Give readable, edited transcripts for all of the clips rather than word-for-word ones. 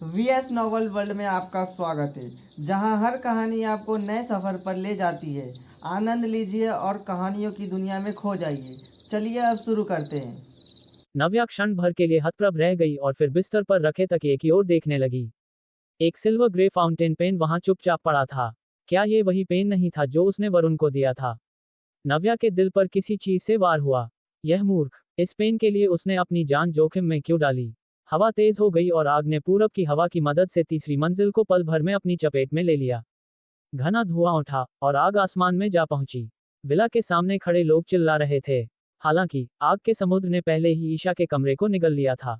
VS novel world में आपका स्वागत है, जहां हर कहानी आपको नए सफ़र पर ले जाती है। आनंद लीजिए और कहानियों की दुनिया में खो जाइए। चलिए अब शुरू करते हैं। नव्या क्षण भर के लिए हतप्रभ रह गई और फिर बिस्तर पर रखे तकिए की ओर देखने लगी। एक सिल्वर ग्रे फाउंटेन पेन वहां चुपचाप पड़ा था। क्या ये वही पेन नहीं था जो उसने वरुण को दिया था? नव्या के दिल पर किसी चीज से वार हुआ। यह मूर्ख, इस पेन के लिए उसने अपनी जान जोखिम में क्यों डाली? हवा तेज हो गई और आग ने पूरब की हवा की मदद से तीसरी मंजिल को पल भर में अपनी चपेट में ले लिया। घना धुआं उठा और आग आसमान में जा पहुंची। विला के सामने खड़े लोग चिल्ला रहे थे। हालांकि आग के समुद्र ने पहले ही ईशा के कमरे को निगल लिया था।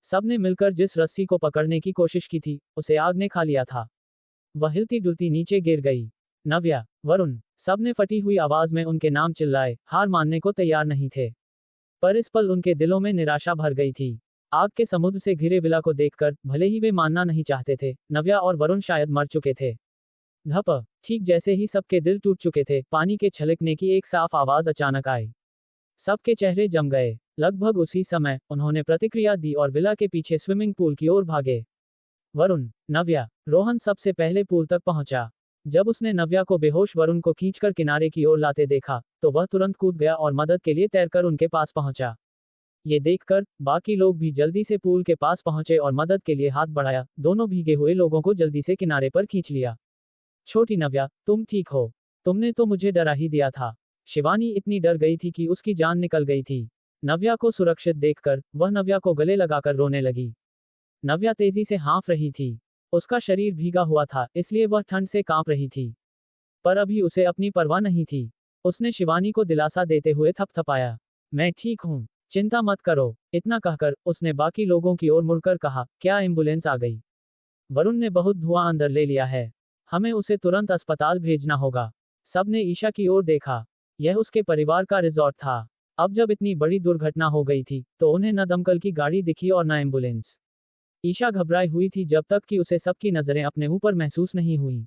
सबने मिलकर जिस रस्सी को पकड़ने की कोशिश की थी, उसे आग ने खा लिया था। वह हिलती डुलती नीचे गिर गई। नव्या, वरुण, सबने फटी हुई आवाज में उनके नाम चिल्लाए, हार मानने को तैयार नहीं थे। पर इस पल उनके दिलों में निराशा भर गई थी। आग के समुद्र से घिरे विला को देखकर भले ही वे मानना नहीं चाहते थे, नव्या और वरुण शायद मर चुके थे। धप। ठीक जैसे ही सबके दिल टूट चुके थे, पानी के छलकने की एक साफ आवाज अचानक आई। सबके चेहरे जम गए। लगभग उसी समय उन्होंने प्रतिक्रिया दी और विला के पीछे स्विमिंग पूल की ओर भागे। वरुण, नव्या, रोहन सबसे पहले पूल तक पहुंचा। जब उसने नव्या को बेहोश वरुण को खींचकर किनारे की ओर लाते देखा, तो वह तुरंत कूद गया और मदद के लिए तैरकर उनके पास पहुंचा। ये देखकर बाकी लोग भी जल्दी से पूल के पास पहुंचे और मदद के लिए हाथ बढ़ाया। दोनों भीगे हुए लोगों को जल्दी से किनारे पर खींच लिया। छोटी नव्या, तुम ठीक हो? तुमने तो मुझे डरा ही दिया था। शिवानी इतनी डर गई थी कि उसकी जान निकल गई थी। नव्या को सुरक्षित देखकर वह नव्या को गले लगाकर रोने लगी। नव्या तेजी से हाँफ रही थी। उसका शरीर भीगा हुआ था, इसलिए वह ठंड से कांप रही थी। पर अभी उसे अपनी परवाह नहीं थी। उसने शिवानी को दिलासा देते हुए थपथपाया। मैं ठीक हूँ, चिंता मत करो। इतना कहकर उसने बाकी लोगों की ओर मुड़कर कहा, क्या एम्बुलेंस आ गई? वरुण ने बहुत धुआं अंदर ले लिया है। हमें उसे तुरंत अस्पताल भेजना होगा। सबने ईशा की ओर देखा। यह उसके परिवार का रिजॉर्ट था। अब जब इतनी बड़ी दुर्घटना हो गई थी, तो उन्हें न दमकल की गाड़ी दिखी और न एम्बुलेंस। ईशा घबराई हुई थी जब तक कि उसे सबकी नजरें अपने ऊपर महसूस नहीं हुई।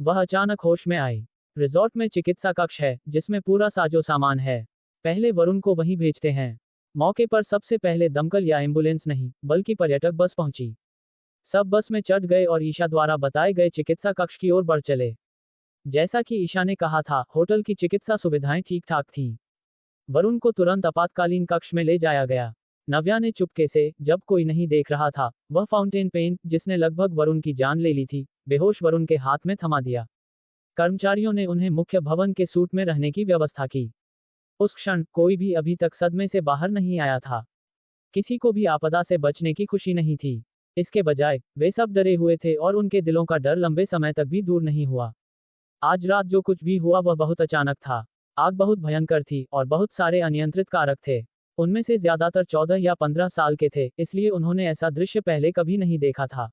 वह अचानक होश में आई। रिजॉर्ट में चिकित्सा कक्ष है, जिसमें पूरा साजो सामान है। पहले वरुण को वहीं भेजते हैं। मौके पर सबसे पहले दमकल या एम्बुलेंस नहीं, बल्कि पर्यटक बस पहुंची। सब बस में चढ़ गए और ईशा द्वारा बताए गए चिकित्सा कक्ष की ओर बढ़ चले। जैसा कि ईशा ने कहा था, होटल की चिकित्सा सुविधाएं ठीक ठाक थीं। वरुण को तुरंत आपातकालीन कक्ष में ले जाया गया। नव्या ने चुपके से, जब कोई नहीं देख रहा था, वह फाउंटेन पेन, जिसने लगभग वरुण की जान ले ली थी, बेहोश वरुण के हाथ में थमा दिया। कर्मचारियों ने उन्हें मुख्य भवन के सूट में रहने की व्यवस्था की। उस क्षण कोई भी अभी तक सदमे से बाहर नहीं आया था। किसी को भी आपदा से बचने की खुशी नहीं थी। इसके बजाय वे सब डरे हुए थे और उनके दिलों का डर लंबे समय तक भी दूर नहीं हुआ। आज रात जो कुछ भी हुआ वह बहुत अचानक था। आग बहुत भयंकर थी और बहुत सारे अनियंत्रित कारक थे। उनमें से ज्यादातर 14 या 15 साल के थे, इसलिए उन्होंने ऐसा दृश्य पहले कभी नहीं देखा था।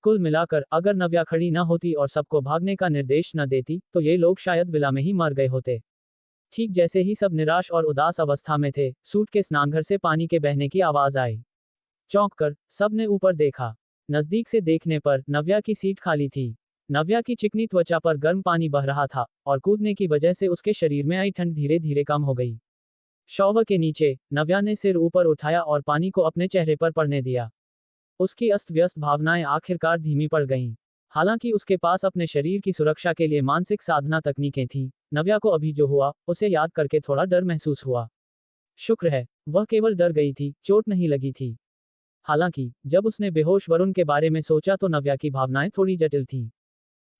कुल मिलाकर अगर नव्या खड़ी न होती और सबको भागने का निर्देश न देती, तो ये लोग शायद विला में ही मर गए होते। ठीक जैसे ही सब निराश और उदास अवस्था में थे, सूट के स्नानघर से पानी के बहने की आवाज आई। चौंक कर सबने ऊपर देखा। नजदीक से देखने पर नव्या की सीट खाली थी। नव्या की चिकनी त्वचा पर गर्म पानी बह रहा था और कूदने की वजह से उसके शरीर में आई ठंड धीरे धीरे कम हो गई। शॉवर के नीचे नव्या ने सिर ऊपर उठाया और पानी को अपने चेहरे पर पड़ने दिया। उसकी अस्त व्यस्त भावनाएं आखिरकार धीमी पड़ गईं। हालांकि उसके पास अपने शरीर की सुरक्षा के लिए मानसिक साधना तकनीकें थीं, नव्या को अभी जो हुआ उसे याद करके थोड़ा डर महसूस हुआ। शुक्र है, वह केवल डर गई थी, चोट नहीं लगी थी। हालांकि जब उसने बेहोश वरुण के बारे में सोचा तो नव्या की भावनाएं थोड़ी जटिल थीं।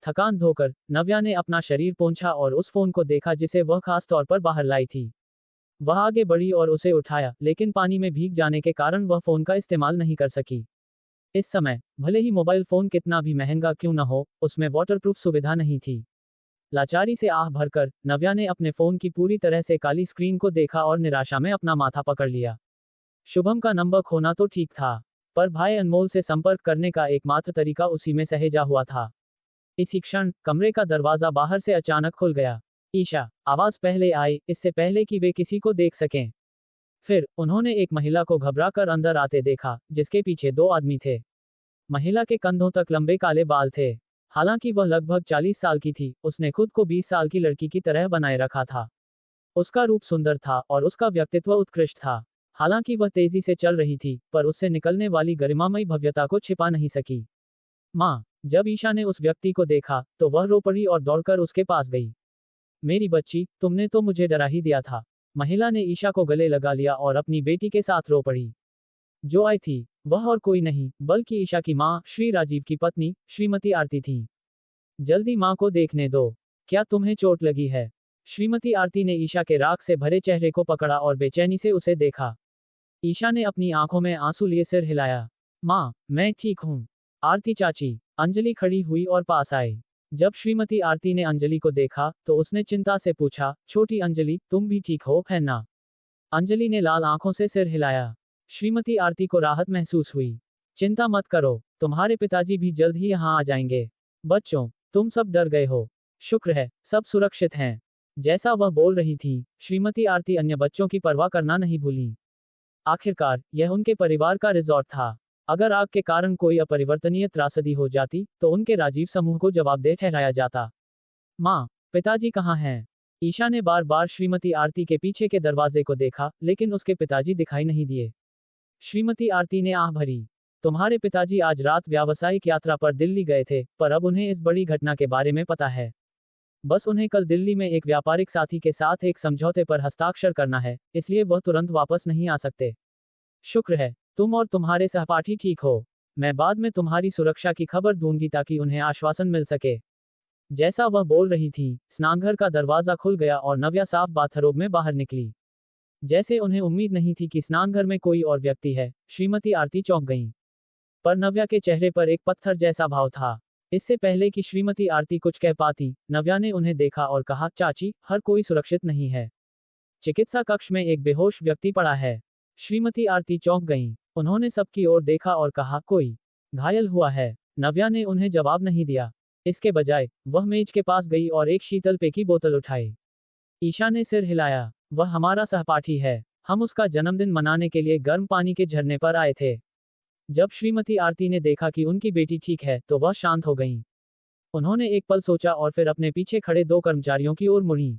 थकान धोकर नव्या ने अपना शरीर पोंछा और उस फोन को देखा जिसे वह खास तौर पर बाहर लाई थी। वह आगे बढ़ी और उसे उठाया, लेकिन पानी में भीग जाने के कारण वह फोन का इस्तेमाल नहीं कर सकी। इस समय भले ही मोबाइल फोन कितना भी महंगा क्यों न हो, उसमें वाटरप्रूफ सुविधा नहीं थी। लाचारी से आह भरकर नव्या ने अपने फोन की पूरी तरह से काली स्क्रीन को देखा और निराशा में अपना माथा पकड़ लिया। शुभम का नंबर खोना तो ठीक था, पर भाई अनमोल से संपर्क करने का एकमात्र तरीका उसी में सहेजा हुआ था। इसी क्षण कमरे का दरवाजा बाहर से अचानक खुल गया। ईशा, आवाज पहले आई, इससे पहले कि वे किसी को देख सकें। फिर उन्होंने एक महिला को घबराकर अंदर आते देखा, जिसके पीछे दो आदमी थे। महिला के कंधों तक लंबे काले बाल थे। हालांकि वह लगभग 40 साल की थी, उसने खुद को 20 साल की लड़की की तरह बनाए रखा था। उसका रूप सुंदर था और उसका व्यक्तित्व उत्कृष्ट था। हालांकि वह तेजी से चल रही थी, पर उससे निकलने वाली गरिमामयी भव्यता को छिपा नहीं सकी। माँ, जब ईशा ने उस व्यक्ति को देखा, तो वह रो पड़ी और दौड़कर उसके पास गई। मेरी बच्ची, तुमने तो मुझे डरा ही दिया था। महिला ने ईशा को गले लगा लिया और अपनी बेटी के साथ रो पड़ी। जो आई थी, वह और कोई नहीं, बल्कि ईशा की माँ, श्री राजीव की पत्नी, श्रीमती आरती थी। जल्दी माँ को देखने दो। क्या तुम्हें चोट लगी है? श्रीमती आरती ने ईशा के राख से भरे चेहरे को पकड़ा और बेचैनी से उसे देखा। ईशा ने अपनी आंखों में आंसू लिए सिर हिलाया। माँ, मैं ठीक हूँ। आरती चाची। अंजलि खड़ी हुई और पास आई। जब श्रीमती आरती ने अंजलि को देखा, तो उसने चिंता से पूछा, छोटी अंजलि, तुम भी ठीक हो, है ना? अंजलि ने लाल आंखों से सिर हिलाया। श्रीमती आरती को राहत महसूस हुई। चिंता मत करो, तुम्हारे पिताजी भी जल्द ही यहाँ आ जाएंगे। बच्चों, तुम सब डर गए हो। शुक्र है, सब सुरक्षित हैं। जैसा वह बोल रही थी, श्रीमती आरती अन्य बच्चों की परवाह करना नहीं भूली। आखिरकार, यह उनके परिवार का रिजॉर्ट था। अगर आग के कारण कोई अपरिवर्तनीय त्रासदी हो जाती, तो उनके राजीव समूह को जवाबदेह ठहराया जाता। माँ, पिताजी कहाँ हैं? ईशा ने बार बार श्रीमती आरती के पीछे के दरवाजे को देखा, लेकिन उसके पिताजी दिखाई नहीं दिए। श्रीमती आरती ने आह भरी। तुम्हारे पिताजी आज रात व्यावसायिक यात्रा पर दिल्ली गए थे, पर अब उन्हें इस बड़ी घटना के बारे में पता है। बस उन्हें कल दिल्ली में एक व्यापारिक साथी के साथ एक समझौते पर हस्ताक्षर करना है, इसलिए वह तुरंत वापस नहीं आ सकते। शुक्र है, तुम और तुम्हारे सहपाठी ठीक हो। मैं बाद में तुम्हारी सुरक्षा की खबर दूंगी ताकि उन्हें आश्वासन मिल सके। जैसा वह बोल रही थी, स्नानघर का दरवाजा खुल गया और नव्या साफ बाथरोब में बाहर निकली। जैसे उन्हें उम्मीद नहीं थी कि स्नानघर में कोई और व्यक्ति है, श्रीमती आरती चौंक गईं। पर नव्या के चेहरे पर एक पत्थर जैसा भाव था। इससे पहले कि श्रीमती आरती कुछ कह पाती, नव्या ने उन्हें देखा और कहा, चाची, हर कोई सुरक्षित नहीं है। चिकित्सा कक्ष में एक बेहोश व्यक्ति पड़ा है। श्रीमती आरती चौंक गईं। उन्होंने सबकी ओर देखा और कहा, कोई घायल हुआ है? नव्या ने उन्हें जवाब नहीं दिया। इसके बजाय, वह मेज के पास गई और एक शीतल पेय की बोतल उठाई। ईशा ने सिर हिलाया। वह हमारा सहपाठी है। हम उसका जन्मदिन मनाने के लिए गर्म पानी के झरने पर आए थे। जब श्रीमती आरती ने देखा कि उनकी बेटी ठीक है, तो वह शांत हो गईं। उन्होंने एक पल सोचा और फिर अपने पीछे खड़े दो कर्मचारियों की ओर मुड़ी।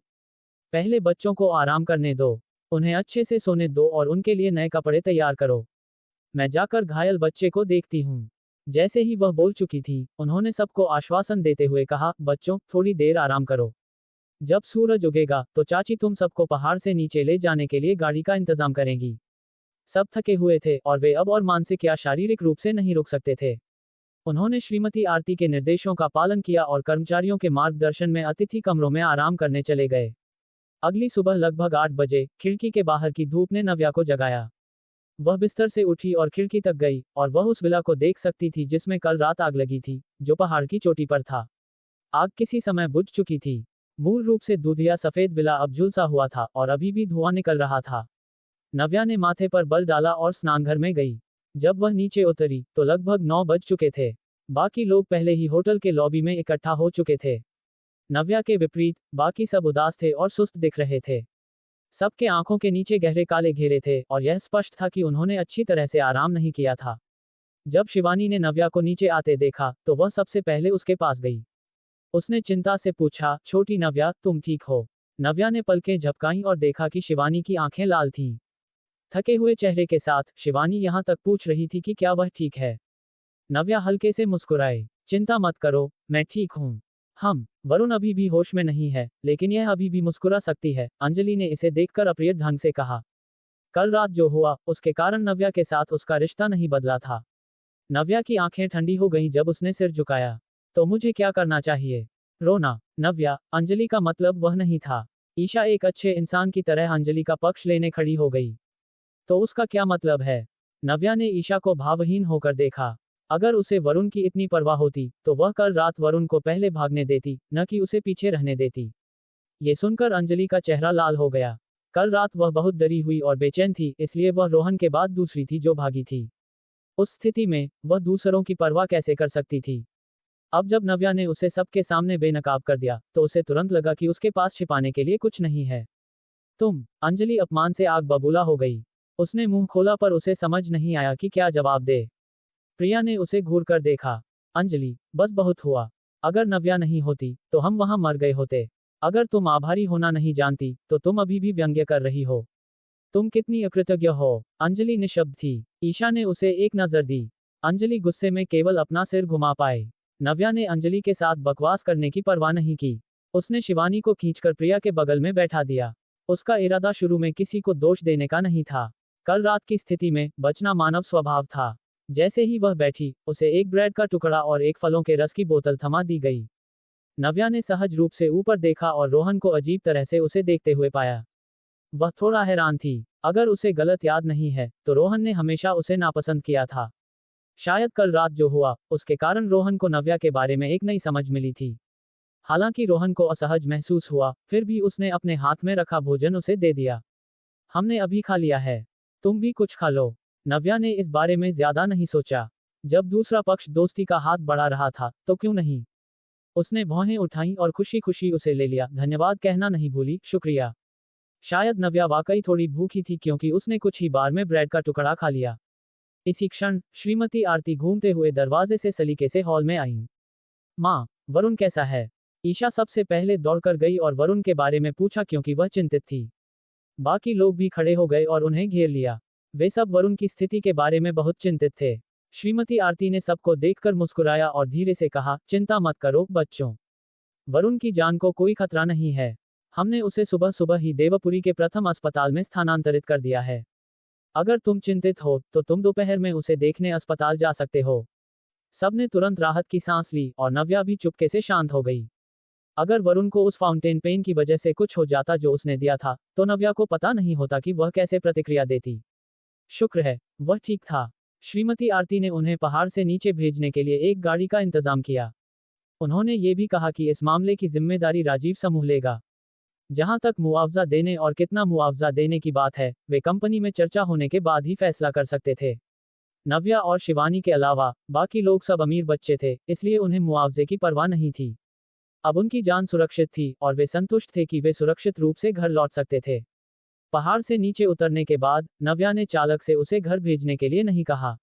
पहले बच्चों को आराम करने दो। उन्हें अच्छे से सोने दो और उनके लिए नए कपड़े तैयार करो। मैं जाकर घायल बच्चे को देखती हूँ। जैसे ही वह बोल चुकी थी, उन्होंने सबको आश्वासन देते हुए कहा, बच्चों, थोड़ी देर आराम करो। जब सूरज उगेगा, तो चाची तुम सबको पहाड़ से नीचे ले जाने के लिए गाड़ी का इंतजाम करेंगी। सब थके हुए थे और वे अब और मानसिक या शारीरिक रूप से नहीं रुक सकते थे। उन्होंने श्रीमती आरती के निर्देशों का पालन किया और कर्मचारियों के मार्गदर्शन में अतिथि कमरों में आराम करने चले गए। अगली सुबह लगभग 8 बजे, खिड़की के बाहर की धूप ने नव्या को जगाया। वह बिस्तर से उठी और खिड़की तक गई, और वह उस विला को देख सकती थी जिसमें कल रात आग लगी थी, जो पहाड़ की चोटी पर था। आग किसी समय बुझ चुकी थी। मूल रूप से दूधिया सफेद विला अब झुलसा हुआ था और अभी भी धुआं निकल रहा था। नव्या ने माथे पर बल डाला और स्नानघर में गई। जब वह नीचे उतरी, तो लगभग 9 बज चुके थे। बाकी लोग पहले ही होटल के लॉबी में इकट्ठा हो चुके थे। नव्या के विपरीत, बाकी सब उदास थे और सुस्त दिख रहे थे। सबके आंखों के नीचे गहरे काले घेरे थे और यह स्पष्ट था कि उन्होंने अच्छी तरह से आराम नहीं किया था। जब शिवानी ने नव्या को नीचे आते देखा, तो वह सबसे पहले उसके पास गई। उसने चिंता से पूछा, छोटी नव्या, तुम ठीक हो? नव्या ने पलकें झपकाईं और देखा कि शिवानी की आंखें लाल थीं। थके हुए चेहरे के साथ, शिवानी यहां तक पूछ रही थी कि क्या वह ठीक है। नव्या हल्के से मुस्कुराए। चिंता मत करो, मैं ठीक हूं। वरुण अभी भी होश में नहीं है, लेकिन यह अभी भी मुस्कुरा सकती है, अंजलि ने इसे देखकर अप्रिय ढंग से कहा। कल रात जो हुआ, उसके कारण नव्या के साथ उसका रिश्ता नहीं बदला था। नव्या की आंखें ठंडी हो गईं जब उसने सिर झुकाया। तो मुझे क्या करना चाहिए? रोना? नव्या, अंजलि का मतलब वह नहीं था। ईशा एक अच्छे इंसान की तरह अंजलि का पक्ष लेने खड़ी हो गई। तो उसका क्या मतलब है? नव्या ने ईशा को भावहीन होकर देखा। अगर उसे वरुण की इतनी परवाह होती, तो वह कल रात वरुण को पहले भागने देती, न कि उसे पीछे रहने देती। ये सुनकर अंजलि का चेहरा लाल हो गया। कल रात वह बहुत डरी हुई और बेचैन थी, इसलिए वह रोहन के बाद दूसरी थी जो भागी थी। उस स्थिति में, वह दूसरों की परवाह कैसे कर सकती थी? अब जब नव्या ने उसे सबके सामने बेनकाब कर दिया, तो उसे तुरंत लगा कि उसके पास छिपाने के लिए कुछ नहीं है। अंजलि अपमान से आग बबूला हो गई। उसने मुंह खोला पर उसे समझ नहीं आया कि क्या जवाब दे। प्रिया ने उसे घूर कर देखा। अंजलि, बस बहुत हुआ। अगर नव्या नहीं होती, तो हम वहां मर गए होते। अगर तुम आभारी होना नहीं जानती, तो तुम अभी भी व्यंग्य कर रही हो। तुम कितनी अकृतज्ञ हो। अंजलि निशब्द थी। ईशा ने उसे एक नजर दी। अंजलि गुस्से में केवल अपना सिर घुमा पाए। नव्या ने अंजलि के साथ बकवास करने की परवाह नहीं की। उसने शिवानी को खींचकर प्रिया के बगल में बैठा दिया। उसका इरादा शुरू में किसी को दोष देने का नहीं था। कल रात की स्थिति में बचना मानव स्वभाव था। जैसे ही वह बैठी, उसे एक ब्रेड का टुकड़ा और एक फलों के रस की बोतल थमा दी गई। नव्या ने सहज रूप से ऊपर देखा और रोहन को अजीब तरह से उसे देखते हुए पाया। वह थोड़ा हैरान थी। अगर उसे गलत याद नहीं है, तो रोहन ने हमेशा उसे नापसंद किया था। शायद कल रात जो हुआ, उसके कारण रोहन को नव्या के बारे में एक नई समझ मिली थी। हालांकि रोहन को असहज महसूस हुआ, फिर भी उसने अपने हाथ में रखा भोजन उसे दे दिया। हमने अभी खा लिया है, तुम भी कुछ खा लो। नव्या ने इस बारे में ज्यादा नहीं सोचा। जब दूसरा पक्ष दोस्ती का हाथ बढ़ा रहा था, तो क्यों नहीं। उसने भौहें उठाईं और खुशी खुशी उसे ले लिया। धन्यवाद कहना नहीं भूली, शुक्रिया। शायद नव्या वाकई थोड़ी भूखी थी, क्योंकि उसने कुछ ही बार में ब्रेड का टुकड़ा खा लिया। इसी क्षण श्रीमती आरती घूमते हुए दरवाजे से सलीके से हॉल में आईं। माँ, वरुण कैसा है? ईशा सबसे पहले दौड़कर गई और वरुण के बारे में पूछा, क्योंकि वह चिंतित थी। बाकी लोग भी खड़े हो गए और उन्हें घेर लिया। वे सब वरुण की स्थिति के बारे में बहुत चिंतित थे। श्रीमती आरती ने सबको देखकर मुस्कुराया और धीरे से कहा, चिंता मत करो बच्चों, वरुण की जान को कोई खतरा नहीं है। हमने उसे सुबह सुबह ही देवपुरी के प्रथम अस्पताल में स्थानांतरित कर दिया है। अगर तुम चिंतित हो, तो तुम दोपहर में उसे देखने अस्पताल जा सकते हो। सबने तुरंत राहत की सांस ली और नव्या भी चुपके से शांत हो गई। अगर वरुण को उस फाउंटेन पेन की वजह से कुछ हो जाता जो उसने दिया था, तो नव्या को पता नहीं होता कि वह कैसे प्रतिक्रिया देती। शुक्र है, वह ठीक था। श्रीमती आरती ने उन्हें पहाड़ से नीचे भेजने के लिए एक गाड़ी का इंतजाम किया। उन्होंने ये भी कहा कि इस मामले की जिम्मेदारी राजीव समूह लेगा। जहां तक मुआवजा देने और कितना मुआवजा देने की बात है, वे कंपनी में चर्चा होने के बाद ही फैसला कर सकते थे। नव्या और शिवानी के अलावा बाकी लोग सब अमीर बच्चे थे, इसलिए उन्हें मुआवजे की परवाह नहीं थी। अब उनकी जान सुरक्षित थी और वे संतुष्ट थे कि वे सुरक्षित रूप से घर लौट सकते थे। पहाड़ से नीचे उतरने के बाद नव्या ने चालक से उसे घर भेजने के लिए नहीं कहा।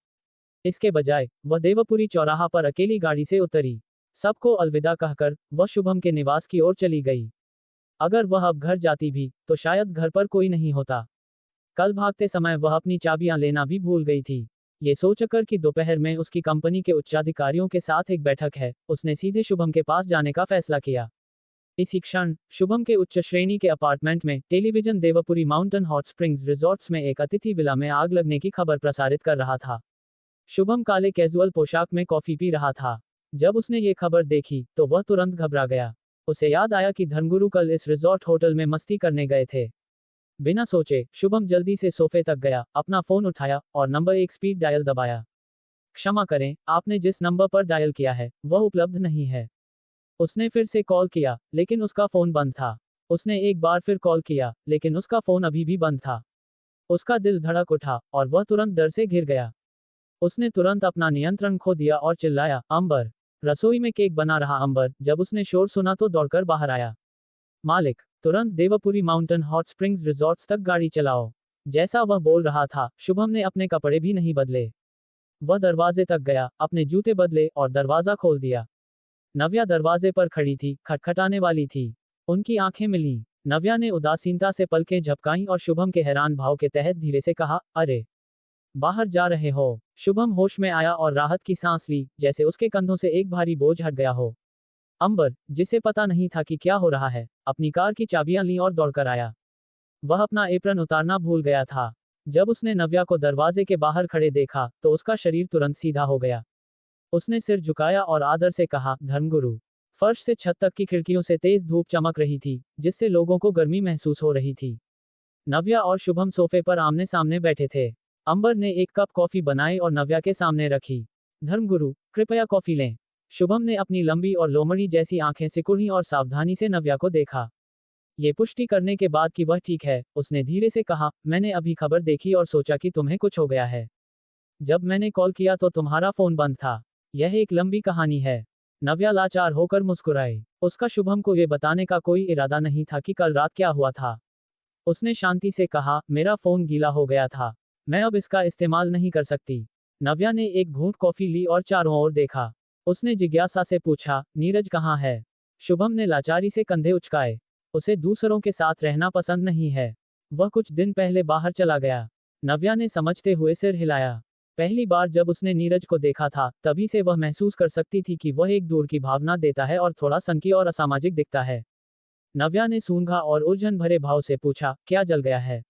इसके बजाय वह देवपुरी चौराहा पर अकेली गाड़ी से उतरी। सबको अलविदा कहकर वह शुभम के निवास की ओर चली गई। अगर वह अब घर जाती भी, तो शायद घर पर कोई नहीं होता। कल भागते समय वह अपनी चाबियां लेना भी भूल गई थी। ये सोचकर कि दोपहर में उसकी कंपनी के उच्चाधिकारियों के साथ एक बैठक है, उसने सीधे शुभम के पास जाने का फैसला किया। इसी क्षण शुभम के उच्च श्रेणी के अपार्टमेंट में television Deopuri mountain hot springs resorts में एक अतिथि विला में आग लगने की खबर प्रसारित कर रहा था। शुभम काले कैजुअल पोशाक में कॉफी पी रहा था। जब उसने ये खबर देखी, तो वह तुरंत घबरा गया। उसे याद आया कि धर्मगुरु कल इस रिजॉर्ट होटल में मस्ती करने गए थे। बिना सोचे शुभम जल्दी से सोफे तक गया, अपना फोन उठाया और नंबर 1 स्पीड डायल दबाया। क्षमा करें, आपने जिस नंबर पर डायल किया है, वह उपलब्ध नहीं है। उसने फिर से कॉल किया, लेकिन उसका फोन बंद था। उसने एक बार फिर कॉल किया, लेकिन उसका फोन अभी भी बंद था। उसका दिल धड़क उठा और वह तुरंत डर से घिर गया। उसने तुरंत अपना नियंत्रण खो दिया और चिल्लाया, अंबर। रसोई में केक बना रहा अंबर जब उसने शोर सुना तो दौड़कर बाहर आया। मालिक, तुरंत Deopuri mountain hot springs resorts तक गाड़ी चलाओ। जैसा वह बोल रहा था, शुभम ने अपने कपड़े भी नहीं बदले। वह दरवाजे तक गया, अपने जूते बदले और दरवाजा खोल दिया। नव्या दरवाजे पर खड़ी थी, खटखटाने वाली थी। उनकी आंखें मिलीं। नव्या ने उदासीनता से पलकें झपकाईं और शुभम के हैरान भाव के तहत धीरे से कहा, अरे, बाहर जा रहे हो? शुभम होश में आया और राहत की सांस ली, जैसे उसके कंधों से एक भारी बोझ हट गया हो। अंबर, जिसे पता नहीं था कि क्या हो रहा है, अपनी कार की चाबियां लीं और दौड़कर आया। वह अपना एप्रन उतारना भूल गया था। जब उसने नव्या को दरवाजे के बाहर खड़े देखा, तो उसका शरीर तुरंत सीधा हो गया। उसने सिर झुकाया और आदर से कहा, धर्मगुरु। फर्श से छत तक की खिड़कियों से तेज धूप चमक रही थी, जिससे लोगों को गर्मी महसूस हो रही थी। नव्या और शुभम सोफे पर आमने सामने बैठे थे। अंबर ने एक कप कॉफी बनाई और नव्या के सामने रखी। धर्मगुरु, कृपया कॉफी लें। शुभम ने अपनी लंबी और लोमड़ी जैसी आंखें सिकुड़ी और सावधानी से नव्या को देखा। ये पुष्टि करने के बाद कि वह ठीक है, उसने धीरे से कहा, मैंने अभी खबर देखी और सोचा कि तुम्हें कुछ हो गया है। जब मैंने कॉल किया तो तुम्हारा फोन बंद था। यह एक लंबी कहानी है। नव्या लाचार होकर मुस्कुराई। उसका शुभम को यह बताने का कोई इरादा नहीं था कि कल रात क्या हुआ था। उसने शांति से कहा, मेरा फोन गीला हो गया था, मैं अब इसका इस्तेमाल नहीं कर सकती। नव्या ने एक घूंट कॉफी ली और चारों ओर देखा। उसने जिज्ञासा से पूछा, नीरज कहाँ है? शुभम ने लाचारी से कंधे उचकाए। उसे दूसरों के साथ रहना पसंद नहीं है। वह कुछ दिन पहले बाहर चला गया। नव्या ने समझते हुए सिर हिलाया। पहली बार जब उसने नीरज को देखा था, तभी से वह महसूस कर सकती थी कि वह एक दूर की भावना देता है और थोड़ा सनकी और असामाजिक दिखता है। नव्या ने सूंघा और उलझन भरे भाव से पूछा, क्या जल गया है?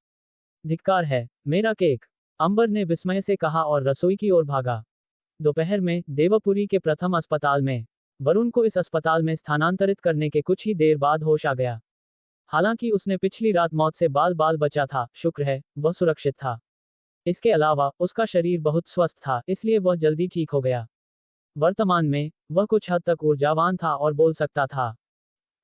धिक्कार है, मेरा केक, अंबर ने विस्मय से कहा और रसोई की ओर भागा। दोपहर में देवपुरी के प्रथम अस्पताल में वरुण को इस अस्पताल में स्थानांतरित करने के कुछ ही देर बाद होश आ गया। हालांकि उसने पिछली रात मौत से बाल बाल बचा था, शुक्र है वह सुरक्षित था। इसके अलावा उसका शरीर बहुत स्वस्थ था, इसलिए वह जल्दी ठीक हो गया। वर्तमान में वह कुछ हद तक ऊर्जावान था और बोल सकता था।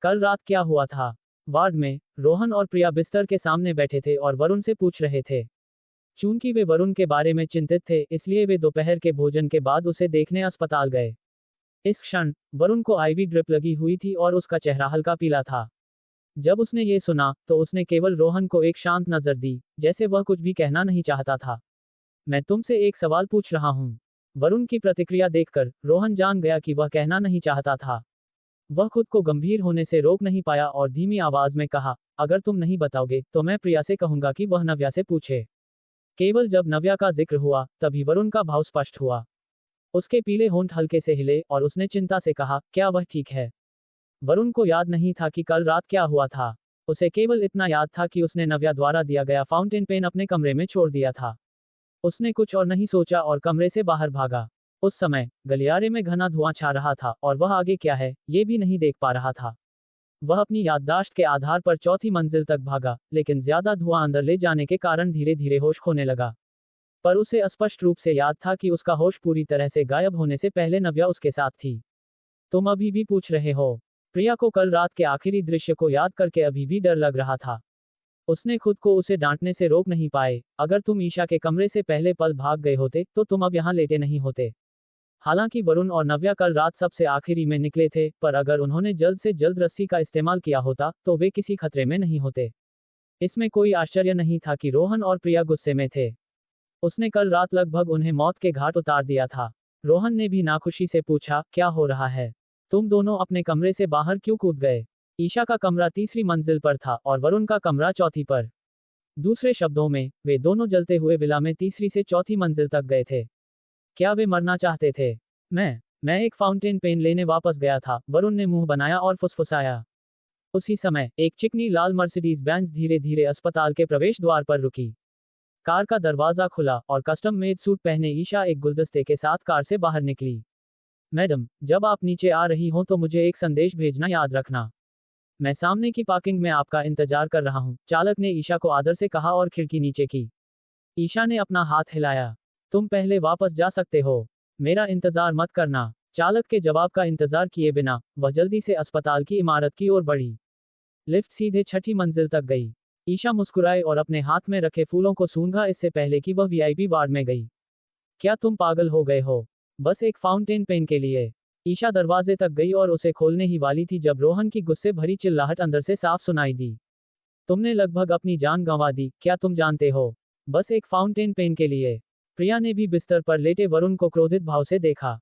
कल रात क्या हुआ था? वार्ड में रोहन और प्रिया बिस्तर के सामने बैठे थे और वरुण से पूछ रहे थे। चूंकि वे वरुण के बारे में चिंतित थे, इसलिए वे दोपहर के भोजन के बाद उसे देखने अस्पताल गए। इस क्षण वरुण को आईवी ड्रिप लगी हुई थी और उसका चेहरा हल्का पीला था। जब उसने ये सुना तो उसने केवल रोहन को एक शांत नजर दी, जैसे वह कुछ भी कहना नहीं चाहता था। मैं तुमसे एक सवाल पूछ रहा हूं। वरुण की प्रतिक्रिया देखकर रोहन जान गया कि वह कहना नहीं चाहता था। वह खुद को गंभीर होने से रोक नहीं पाया और धीमी आवाज में कहा, अगर तुम नहीं बताओगे तो मैं प्रिया से कहूंगा कि वह नव्या से पूछे। केवल जब नव्या का जिक्र हुआ तभी वरुण का भाव स्पष्ट हुआ। उसके पीले होंठ हल्के से हिले और उसने चिंता से कहा, क्या वह ठीक है? वरुण को याद नहीं था कि कल रात क्या हुआ था। उसे केवल इतना याद था कि उसने नव्या द्वारा दिया गया फाउंटेन पेन अपने कमरे में छोड़ दिया था। उसने कुछ और नहीं सोचा और कमरे से बाहर भागा। उस समय गलियारे में घना धुआं छा रहा था और वह आगे क्या है ये भी नहीं देख पा रहा था। वह अपनी याददाश्त के आधार पर चौथी मंजिल तक भागा, लेकिन ज्यादा धुआं अंदर ले जाने के कारण धीरे धीरे होश खोने लगा। पर उसे स्पष्ट रूप से याद था कि उसका होश पूरी तरह से गायब होने से पहले नव्या उसके साथ थी। तुम अभी भी पूछ रहे हो? प्रिया को कल रात के आखिरी दृश्य को याद करके अभी भी डर लग रहा था। उसने खुद को उसे डांटने से रोक नहीं पाए। अगर तुम ईशा के कमरे से पहले पल भाग गए होते तो तुम अब यहाँ लेटे नहीं होते। हालांकि वरुण और नव्या कल रात सबसे आखिरी में निकले थे, पर अगर उन्होंने जल्द से जल्द रस्सी का इस्तेमाल किया होता तो वे किसी खतरे में नहीं होते। इसमें कोई आश्चर्य नहीं था कि रोहन और प्रिया गुस्से में थे। उसने कल रात लगभग उन्हें मौत के घाट उतार दिया था। रोहन ने भी नाखुशी से पूछा, क्या हो रहा है? तुम दोनों अपने कमरे से बाहर क्यों कूद गए? ईशा का कमरा तीसरी मंजिल पर था और वरुण का कमरा चौथी पर। दूसरे शब्दों में, वे दोनों जलते हुए विला में तीसरी से चौथी मंजिल तक गए थे। क्या वे मरना चाहते थे? मैं एक फाउंटेन पेन लेने वापस गया था, वरुण ने मुंह बनाया और फुसफुसाया। उसी समय एक चिकनी लाल मर्सिडीज बेंज धीरे धीरे अस्पताल के प्रवेश द्वार पर रुकी। कार का दरवाजा खुला और कस्टम मेड सूट पहने ईशा एक गुलदस्ते के साथ कार से बाहर निकली। मैडम, जब आप नीचे आ रही हो तो मुझे एक संदेश भेजना याद रखना। मैं सामने की पार्किंग में आपका इंतजार कर रहा हूँ, चालक ने ईशा को आदर से कहा और खिड़की नीचे की। ईशा ने अपना हाथ हिलाया। तुम पहले वापस जा सकते हो, मेरा इंतजार मत करना। चालक के जवाब का इंतजार किए बिना वह जल्दी से अस्पताल की इमारत की ओर बढ़ी। लिफ्ट सीधे छठी मंजिल तक गई। ईशा मुस्कुराई और अपने हाथ में रखे फूलों को सूंघा इससे पहले कि वह वीआईपी वार्ड में गई। क्या तुम पागल हो गए हो? बस एक फाउंटेन पेन के लिए। ईशा दरवाजे तक गई और उसे खोलने ही वाली थी जब रोहन की गुस्से भरी चिल्लाहट अंदर से साफ सुनाई दी। तुमने लगभग अपनी जान गंवा दी, क्या तुम जानते हो? बस एक फाउंटेन पेन के लिए। प्रिया ने भी बिस्तर पर लेटे वरुण को क्रोधित भाव से देखा।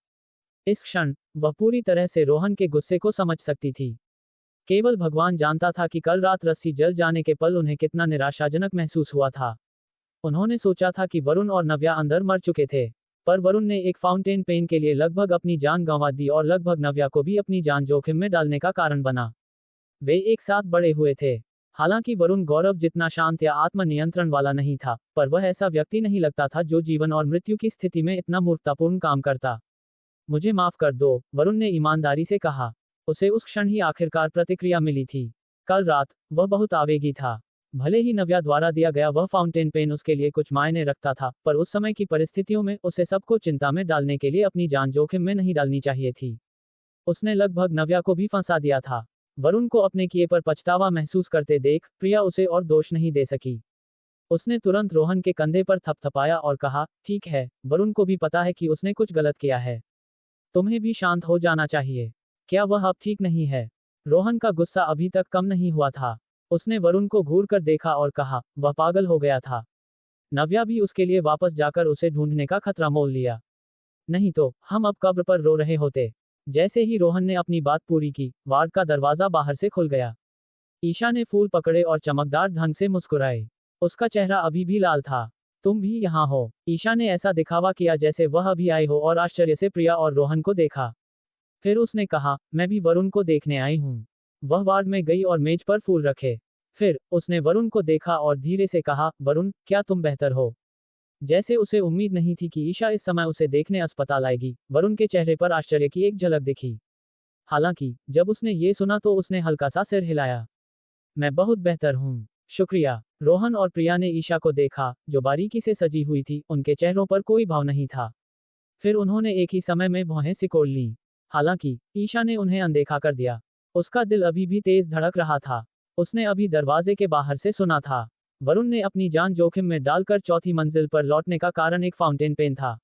इस क्षण वह पूरी तरह से रोहन के गुस्से को समझ सकती थी। केवल भगवान जानता था कि कल रात रस्सी जल जाने के पल उन्हें कितना निराशाजनक महसूस हुआ था। उन्होंने सोचा था कि वरुण और नव्या अंदर मर चुके थे, पर वरुण ने एक फाउंटेन पेन के लिए लगभग अपनी जान गंवा दी और लगभग नव्या को भी अपनी जान जोखिम में डालने का कारण बना। वे एक साथ बड़े हुए थे। हालांकि वरुण गौरव जितना शांत या आत्मनियंत्रण वाला नहीं था, पर वह ऐसा व्यक्ति नहीं लगता था जो जीवन और मृत्यु की स्थिति में इतना मूर्खतापूर्ण काम करता। मुझे माफ कर दो, वरुण ने ईमानदारी से कहा। उसे उस क्षण ही आखिरकार प्रतिक्रिया मिली थी। कल रात वह बहुत आवेगी था। भले ही नव्या द्वारा दिया गया वह फाउंटेन पेन उसके लिए कुछ मायने रखता था, पर उस समय की परिस्थितियों में उसे सबको चिंता में डालने के लिए अपनी जान जोखिम में नहीं डालनी चाहिए थी। उसने लगभग नव्या को भी फंसा दिया था। वरुण को अपने किए पर पछतावा महसूस करते देख प्रिया उसे और दोष नहीं दे सकी। उसने तुरंत रोहन के कंधे पर थपथपाया और कहा, ठीक है, वरुण को भी पता है कि उसने कुछ गलत किया है। तुम्हें भी शांत हो जाना चाहिए। क्या वह अब ठीक नहीं है? रोहन का गुस्सा अभी तक कम नहीं हुआ था। उसने वरुण को घूर कर देखा और कहा, वह पागल हो गया था। नव्या भी उसके लिए वापस जाकर उसे ढूंढने का खतरा मोल लिया। नहीं तो हम अब कब्र पर रो रहे होते। जैसे ही रोहन ने अपनी बात पूरी की, वार्ड का दरवाजा बाहर से खुल गया। ईशा ने फूल पकड़े और चमकदार ढंग से मुस्कुराए। उसका चेहरा अभी भी लाल था। तुम भी यहाँ हो? ईशा ने ऐसा दिखावा किया जैसे वह अभी आई हो और आश्चर्य से प्रिया और रोहन को देखा। फिर उसने कहा, मैं भी वरुण को देखने आई हूँ। वह वार्ड में गई और मेज पर फूल रखे। फिर उसने वरुण को देखा और धीरे से कहा, वरुण, क्या तुम बेहतर हो? जैसे उसे उम्मीद नहीं थी कि ईशा इस समय उसे देखने अस्पताल आएगी, वरुण के चेहरे पर आश्चर्य की एक झलक दिखी। हालांकि जब उसने ये सुना तो उसने हल्का सा सिर हिलाया। मैं बहुत बेहतर हूँ, शुक्रिया। रोहन और प्रिया ने ईशा को देखा, जो बारीकी से सजी हुई थी, उनके चेहरों पर कोई भाव नहीं था। फिर उन्होंने एक ही समय में भौहें सिकोड़ लीं। हालांकि ईशा ने उन्हें अनदेखा कर दिया। उसका दिल अभी भी तेज धड़क रहा था। उसने अभी दरवाजे के बाहर से सुना था। वरुण ने अपनी जान जोखिम में डालकर चौथी मंजिल पर लौटने का कारण एक फाउंटेन पेन था।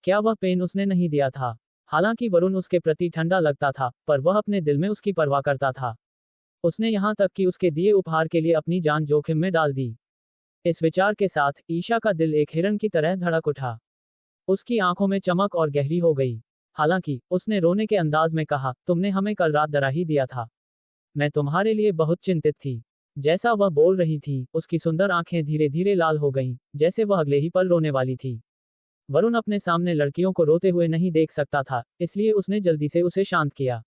क्या वह पेन उसने नहीं दिया था? हालांकि वरुण उसके प्रति ठंडा लगता था, पर वह अपने दिल में उसकी परवाह करता था। उसने यहाँ तक कि उसके दिए उपहार के लिए अपनी जान जोखिम में डाल दी। इस विचार के साथ ईशा का दिल एक हिरण की तरह धड़क उठा। उसकी आंखों में चमक और गहरी हो गई। हालांकि उसने रोने के अंदाज में कहा, तुमने हमें कल रात डरा ही दिया था। मैं तुम्हारे लिए बहुत चिंतित थी। जैसा वह बोल रही थी, उसकी सुंदर आंखें धीरे धीरे लाल हो गईं, जैसे वह अगले ही पल रोने वाली थी। वरुण अपने सामने लड़कियों को रोते हुए नहीं देख सकता था, इसलिए उसने जल्दी से उसे शांत किया।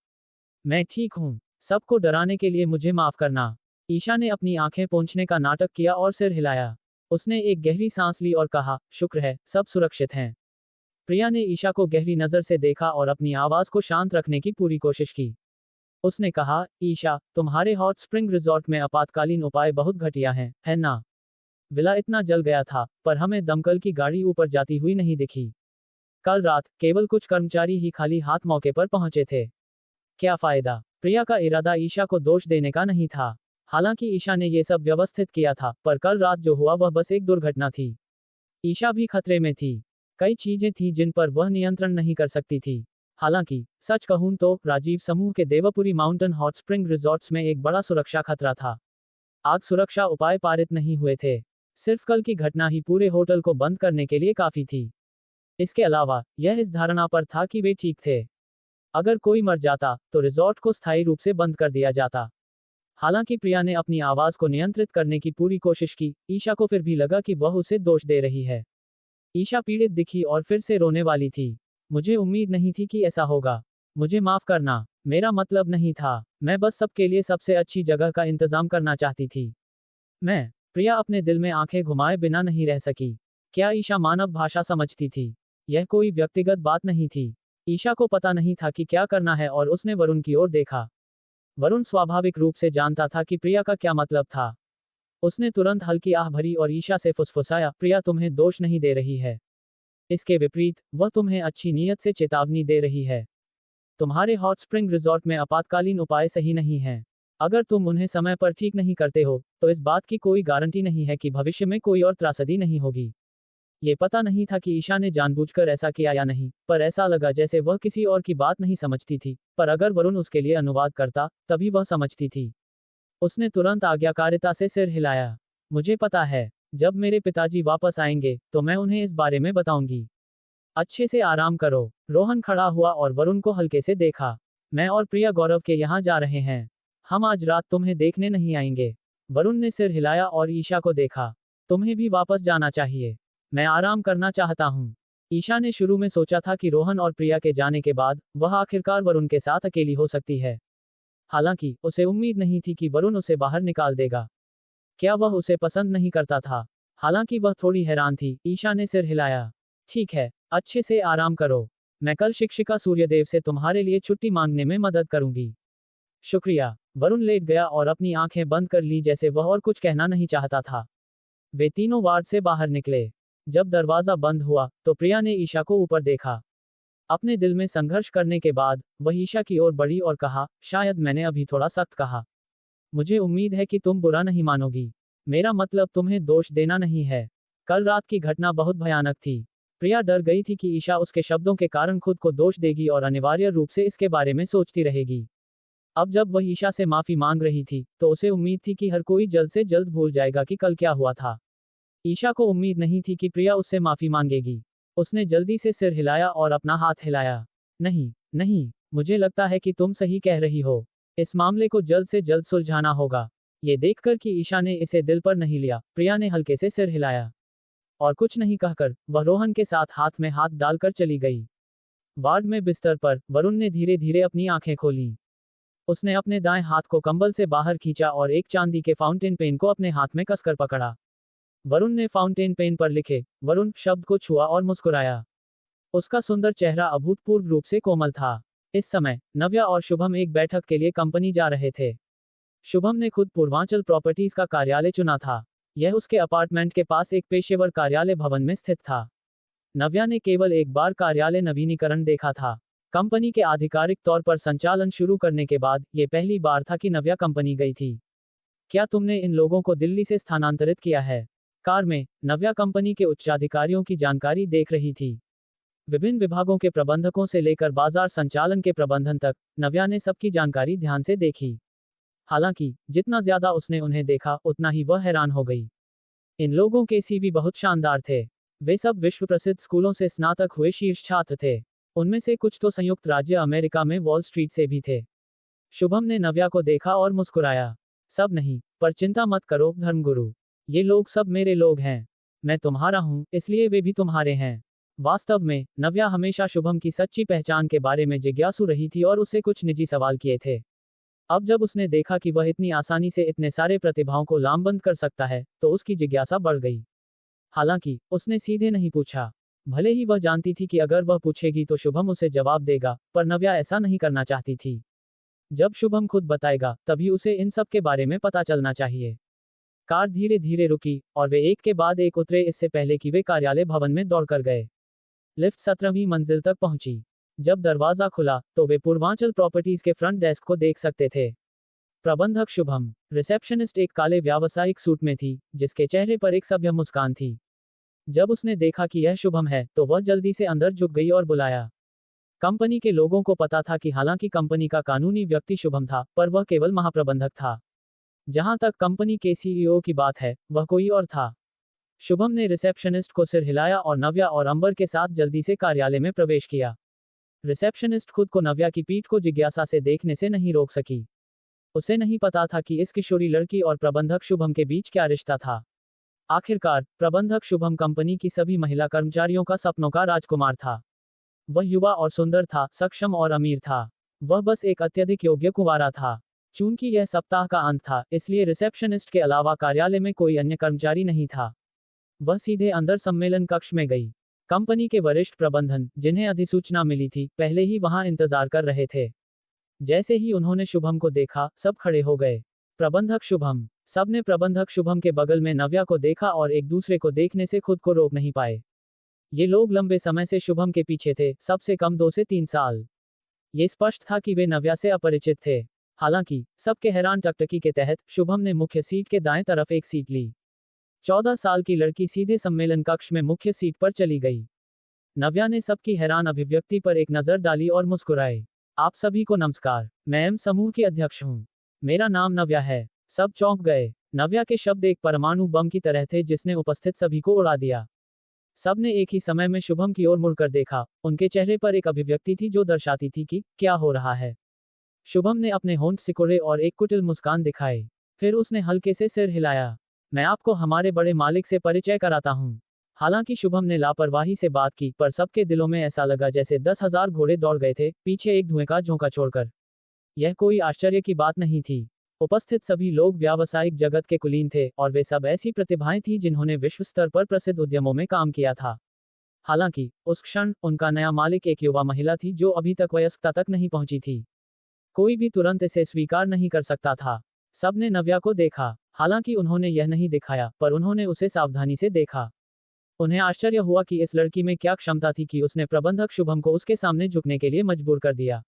मैं ठीक हूँ। सबको डराने के लिए मुझे माफ करना। ईशा ने अपनी आंखें पोंछने का नाटक किया और सिर हिलाया। उसने एक गहरी सांस ली और कहा, शुक्र है, सब सुरक्षित हैं। प्रिया ने ईशा को गहरी नजर से देखा और अपनी आवाज को शांत रखने की पूरी कोशिश की। उसने कहा, ईशा, तुम्हारे हॉट स्प्रिंग रिजॉर्ट में आपातकालीन उपाय बहुत घटिया हैं, है ना? विला इतना जल गया था, पर हमें दमकल की गाड़ी ऊपर जाती हुई नहीं दिखी। कल रात केवल कुछ कर्मचारी ही खाली हाथ मौके पर पहुंचे थे। क्या फायदा? प्रिया का इरादा ईशा को दोष देने का नहीं था। हालांकि ईशा ने ये सब व्यवस्थित किया था, पर कल रात जो हुआ वह बस एक दुर्घटना थी। ईशा भी खतरे में थी। कई चीजें थीं जिन पर वह नियंत्रण नहीं कर सकती थी। हालांकि सच कहूं तो राजीव समूह के Deopuri mountain hot spring resorts में एक बड़ा सुरक्षा खतरा था। आग सुरक्षा उपाय पारित नहीं हुए थे। सिर्फ कल की घटना ही पूरे होटल को बंद करने के लिए काफी थी। इसके अलावा यह इस धारणा पर था कि वे ठीक थे। अगर कोई मर जाता तो रिजॉर्ट को स्थायी रूप से बंद कर दिया जाता। हालांकि प्रिया ने अपनी आवाज को नियंत्रित करने की पूरी कोशिश की, ईशा को फिर भी लगा कि वह उसे दोष दे रही है। ईशा पीड़ित दिखी और फिर से रोने वाली थी। मुझे उम्मीद नहीं थी कि ऐसा होगा। मुझे माफ करना। मेरा मतलब नहीं था। मैं बस सबके लिए सबसे अच्छी जगह का इंतजाम करना चाहती थी। प्रिया अपने दिल में आंखें घुमाए बिना नहीं रह सकी। क्या ईशा मानव भाषा समझती थी? यह कोई व्यक्तिगत बात नहीं थी। ईशा को पता नहीं था कि क्या करना है और उसने वरुण की ओर देखा। वरुण स्वाभाविक रूप से जानता था कि प्रिया का क्या मतलब था। उसने तुरंत हल्की आह भरी और ईशा से फुसफुसाया, प्रिया तुम्हें दोष नहीं दे रही है। इसके विपरीत, वह तुम्हें अच्छी नीयत से चेतावनी दे रही है। तुम्हारे हॉट स्प्रिंग रिजॉर्ट में आपातकालीन उपाय सही नहीं हैं। अगर तुम उन्हें समय पर ठीक नहीं करते हो, तो इस बात की कोई गारंटी नहीं है कि भविष्य में कोई और त्रासदी नहीं होगी। ये पता नहीं था कि ईशा ने जानबूझकर ऐसा किया या नहीं, पर ऐसा लगा जैसे वह किसी और की बात नहीं समझती थी, पर अगर वरुण उसके लिए अनुवाद करता, तभी वह समझती थी। उसने तुरंत आज्ञाकारिता से सिर हिलाया। मुझे पता है, जब मेरे पिताजी वापस आएंगे, तो मैं उन्हें इस बारे में बताऊंगी। अच्छे से आराम करो। रोहन खड़ा हुआ और वरुण को हल्के से देखा। मैं और प्रिया गौरव के यहाँ जा रहे हैं। हम आज रात तुम्हें देखने नहीं आएंगे। वरुण ने सिर हिलाया और ईशा को देखा। तुम्हें भी वापस जाना चाहिए। मैं आराम करना चाहता हूँ। ईशा ने शुरू में सोचा था कि रोहन और प्रिया के जाने के बाद वह आखिरकार वरुण के साथ अकेली हो सकती है। हालांकि उसे उम्मीद नहीं थी कि वरुण उसे बाहर निकाल देगा। क्या वह उसे पसंद नहीं करता था? हालांकि वह थोड़ी हैरान थी। ईशा ने सिर हिलाया। ठीक है, अच्छे से आराम करो। मैं कल शिक्षिका सूर्यदेव से तुम्हारे लिए छुट्टी मांगने में मदद करूंगी। शुक्रिया। वरुण लेट गया और अपनी आंखें बंद कर ली जैसे वह और कुछ कहना नहीं चाहता था। वे तीनों वार्ड से बाहर निकले। जब दरवाजा बंद हुआ, तो प्रिया ने ईशा को ऊपर देखा। अपने दिल में संघर्ष करने के बाद वह ईशा की ओर बढ़ी और कहा, शायद मैंने अभी थोड़ा सख्त कहा। मुझे उम्मीद है कि तुम बुरा नहीं मानोगी। मेरा मतलब तुम्हें दोष देना नहीं है। कल रात की घटना बहुत भयानक थी। प्रिया डर गई थी कि ईशा उसके शब्दों के कारण खुद को दोष देगी और अनिवार्य रूप से इसके बारे में सोचती रहेगी। अब जब वह ईशा से माफी मांग रही थी, तो उसे उम्मीद थी कि हर कोई जल्द से जल्द भूल जाएगा कि कल क्या हुआ था। ईशा को उम्मीद नहीं थी कि प्रिया उससे माफी मांगेगी। उसने जल्दी से सिर हिलाया और अपना हाथ हिलाया। नहीं, नहीं, मुझे लगता है कि तुम सही कह रही हो। इस मामले को जल्द से जल्द सुलझाना होगा। ये देखकर कि ईशा ने इसे दिल पर नहीं लिया, प्रिया ने हल्के से सिर हिलाया और कुछ नहीं कहकर वह रोहन के साथ हाथ में हाथ डालकर चली गई। वार्ड में बिस्तर पर वरुण ने धीरे धीरे अपनी आंखें खोलीं। उसने अपने दाएं हाथ को कंबल से बाहर खींचा और एक चांदी के फाउंटेन पेन को अपने हाथ में कसकर पकड़ा। वरुण ने फाउंटेन पेन पर लिखे वरुण शब्द को छुआ और मुस्कुराया। उसका सुंदर चेहरा अभूतपूर्व रूप से कोमल था। इस समय नव्या और शुभम एक बैठक के लिए कंपनी जा रहे थे। शुभम ने खुद पूर्वांचल प्रॉपर्टीज का कार्यालय चुना था। यह उसके अपार्टमेंट के पास एक पेशेवर कार्यालय भवन में स्थित था। नव्या ने केवल एक बार कार्यालय नवीनीकरण देखा था। कंपनी के आधिकारिक तौर पर संचालन शुरू करने के बाद ये पहली बार था कि नव्या कंपनी गई थी। क्या तुमने इन लोगों को दिल्ली से स्थानांतरित किया है? कार में नव्या कंपनी के उच्चाधिकारियों की जानकारी देख रही थी। विभिन्न विभागों के प्रबंधकों से लेकर बाजार संचालन के प्रबंधन तक नव्या ने सबकी जानकारी ध्यान से देखी। हालांकि जितना ज्यादा उसने उन्हें देखा उतना ही वह हैरान हो गई। इन लोगों के सीवी बहुत शानदार थे। वे सब विश्व प्रसिद्ध स्कूलों से स्नातक हुए शीर्ष छात्र थे। उनमें से कुछ तो संयुक्त राज्य अमेरिका में वॉल स्ट्रीट से भी थे। शुभम ने नव्या को देखा और मुस्कुराया। सब नहीं, पर चिंता मत करो धर्मगुरु, ये लोग सब मेरे लोग हैं। मैं तुम्हारा हूं, इसलिए वे भी तुम्हारे हैं। वास्तव में नव्या हमेशा शुभम की सच्ची पहचान के बारे में जिज्ञासु रही थी और उसे कुछ निजी सवाल किए थे। अब जब उसने देखा कि वह इतनी आसानी से इतने सारे प्रतिभाओं को लामबंद कर सकता है, तो उसकी जिज्ञासा बढ़ गई। हालांकि उसने सीधे नहीं पूछा। भले ही वह जानती थी कि अगर वह पूछेगी तो शुभम उसे जवाब देगा, पर नव्या ऐसा नहीं करना चाहती थी। जब शुभम खुद बताएगा तभी उसे इन सब के बारे में पता चलना चाहिए। कार धीरे धीरे रुकी और वे एक के बाद एक उतरे, इससे पहले कि वे कार्यालय भवन में दौड़कर गए। लिफ्ट 17वीं मंजिल तक पहुंची। जब दरवाजा खुला तो वे पूर्वांचल प्रॉपर्टीज के फ्रंट डेस्क को देख सकते थे। प्रबंधक शुभम। रिसेप्शनिस्ट एक काले व्यावसायिक सूट में थी, जिसके चेहरे पर एक सभ्य मुस्कान थी। जब उसने देखा कि यह शुभम है तो वह जल्दी से अंदर झुक गई और बुलाया। कंपनी के लोगों को पता था कि हालांकि कंपनी का कानूनी व्यक्ति शुभम था, पर वह केवल महाप्रबंधक था। जहां तक कंपनी के सीईओ की बात है, वह कोई और था। शुभम ने रिसेप्शनिस्ट को सिर हिलाया और नव्या और अंबर के साथ जल्दी से कार्यालय में प्रवेश किया। रिसेप्शनिस्ट खुद को नव्या की पीठ को जिज्ञासा से देखने से नहीं रोक सकी। उसे नहीं पता था कि इस किशोरी लड़की और प्रबंधक शुभम के बीच क्या रिश्ता था। आखिरकार प्रबंधक शुभम कंपनी की सभी महिला कर्मचारियों का सपनों का राजकुमार था। वह युवा और सुंदर था, सक्षम और अमीर था। वह बस एक अत्यधिक योग्य कुंवारा था। चूंकि यह सप्ताह का अंत था, इसलिए रिसेप्शनिस्ट के अलावा कार्यालय में कोई अन्य कर्मचारी नहीं था। वह सीधे अंदर सम्मेलन कक्ष में गई। कंपनी के वरिष्ठ प्रबंधन, जिन्हें अधिसूचना मिली थी, पहले ही वहां इंतजार कर रहे थे। जैसे ही उन्होंने शुभम को देखा, सब खड़े हो गए। प्रबंधक शुभम। सबने प्रबंधक शुभम के बगल में नव्या को देखा और एक दूसरे को देखने से खुद को रोक नहीं पाए। ये लोग लंबे समय से शुभम के पीछे थे, सबसे कम 2 से 3 साल। ये स्पष्ट था कि वे नव्या से अपरिचित थे। हालांकि सबके हैरान टकटकी के तहत शुभम ने मुख्य सीट के दाएं तरफ एक सीट ली। 14 साल की लड़की सीधे सम्मेलन कक्ष में मुख्य सीट पर चली गई। नव्या ने सबकी हैरान अभिव्यक्ति पर एक नजर डाली और मुस्कुराए। आप सभी को नमस्कार, मैं एम समूह की अध्यक्ष हूँ। मेरा नाम नव्या है। सब चौंक गए। नव्या के शब्द एक परमाणु बम की तरह थे जिसने उपस्थित सभी को उड़ा दिया। सबने एक ही समय में शुभम की ओर मुड़कर देखा। उनके चेहरे पर एक अभिव्यक्ति थी जो दर्शाती थी कि क्या हो रहा है। शुभम ने अपने होंठ सिकुड़े और एक कुटिल मुस्कान दिखाई। फिर उसने हल्के से सिर हिलाया। मैं आपको हमारे बड़े मालिक से परिचय कराता हूँ। हालांकि शुभम ने लापरवाही से बात की, पर सबके दिलों में ऐसा लगा जैसे 10,000 घोड़े दौड़ गए थे, पीछे एक धुएं का झोंका छोड़कर। यह कोई आश्चर्य की बात नहीं थी। उपस्थित सभी लोग व्यावसायिक जगत के कुलीन थे और वे सब ऐसी प्रतिभाएं थीं जिन्होंने विश्व स्तर पर प्रसिद्ध उद्यमों में काम किया था। हालांकि उस क्षण उनका नया मालिक एक युवा महिला थी जो अभी तक वयस्कता तक नहीं पहुंची थी। कोई भी तुरंत इसे स्वीकार नहीं कर सकता था। सबने नव्या को देखा। हालांकि उन्होंने यह नहीं दिखाया, पर उन्होंने उसे सावधानी से देखा। उन्हें आश्चर्य हुआ कि इस लड़की में क्या क्षमता थी कि उसने प्रबंधक शुभम को उसके सामने झुकने के लिए मजबूर कर दिया।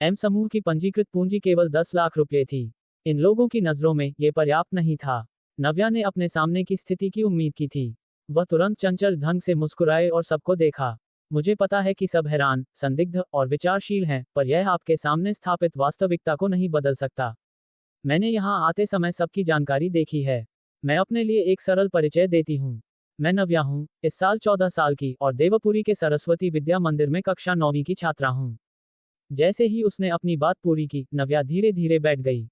एम समूह की पंजीकृत पूंजी केवल 10 लाख रुपये थी। इन लोगों की नजरों में यह पर्याप्त नहीं था। नव्या ने अपने सामने की स्थिति की उम्मीद की थी। वह तुरंत चंचल ढंग से मुस्कुराए और सबको देखा। मुझे पता है कि सब हैरान, संदिग्ध और विचारशील हैं, पर यह आपके सामने स्थापित वास्तविकता को नहीं बदल सकता। मैंने यहाँ आते समय सबकी जानकारी देखी है। मैं अपने लिए एक सरल परिचय देती हूँ। मैं नव्या हूँ, इस साल 14 साल की और देवपुरी के सरस्वती विद्या मंदिर में कक्षा 9वीं की छात्रा हूँ। जैसे ही उसने अपनी बात पूरी की, नव्या धीरे धीरे बैठ गई।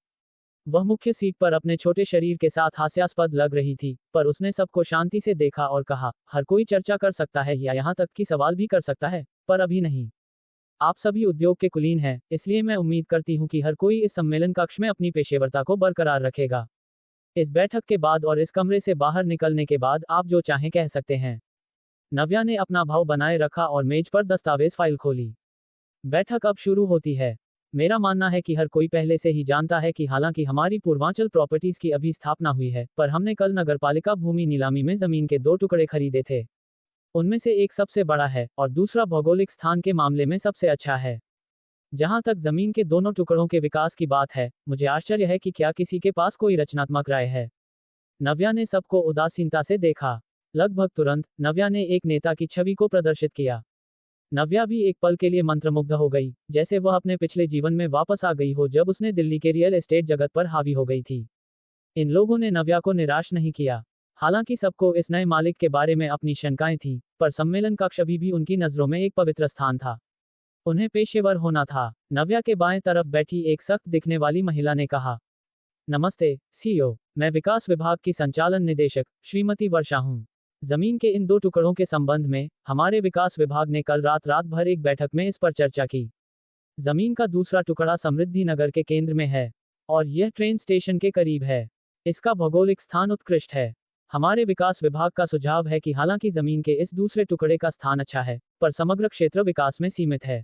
वह मुख्य सीट पर अपने छोटे शरीर के साथ हास्यास्पद लग रही थी, पर उसने सबको शांति से देखा और कहा, हर कोई चर्चा कर सकता है या यहाँ तक कि सवाल भी कर सकता है, पर अभी नहीं। आप सभी उद्योग के कुलीन हैं, इसलिए मैं उम्मीद करती हूँ कि हर कोई इस सम्मेलन कक्ष में अपनी पेशेवरता को बरकरार रखेगा। इस बैठक के बाद और इस कमरे से बाहर निकलने के बाद आप जो चाहें कह सकते हैं। नव्या ने अपना भाव बनाए रखा और मेज पर दस्तावेज फाइल खोली। बैठक अब शुरू होती है। मेरा मानना है कि हर कोई पहले से ही जानता है कि हालांकि हमारी पूर्वांचल प्रॉपर्टीज की अभी स्थापना हुई है, पर हमने कल नगरपालिका भूमि नीलामी में जमीन के 2 टुकड़े खरीदे थे। उनमें से एक सबसे बड़ा है और दूसरा भौगोलिक स्थान के मामले में सबसे अच्छा है। जहां तक जमीन के दोनों टुकड़ों के विकास की बात है, मुझे आश्चर्य है कि क्या किसी के पास कोई रचनात्मक राय है। नव्या ने सबको उदासीनता से देखा। लगभग तुरंत नव्या ने एक नेता की छवि को प्रदर्शित किया। नव्या भी एक पल के लिए मंत्रमुग्ध हो गई, जैसे वह अपने पिछले जीवन में वापस आ गई हो जब उसने दिल्ली के रियल एस्टेट जगत पर हावी हो गई थी। इन लोगों ने नव्या को निराश नहीं किया। हालांकि सबको इस नए मालिक के बारे में अपनी शंकाएं थीं, पर सम्मेलन कक्ष अभी भी उनकी नजरों में एक पवित्र स्थान था। उन्हें पेशेवर होना था। नव्या के बाएं तरफ बैठी एक सख्त दिखने वाली महिला ने कहा, नमस्ते सीईओ, मैं विकास विभाग की संचालन निदेशक श्रीमती वर्षा हूं। जमीन के इन 2 टुकड़ों के संबंध में हमारे विकास विभाग ने कल रात भर एक बैठक में इस पर चर्चा की। जमीन का दूसरा टुकड़ा समृद्धि नगर के केंद्र में है और यह ट्रेन स्टेशन के करीब है। इसका भौगोलिक स्थान उत्कृष्ट है। हमारे विकास विभाग का सुझाव है कि हालांकि जमीन के इस दूसरे टुकड़े का स्थान अच्छा है, पर समग्र क्षेत्र विकास में सीमित है।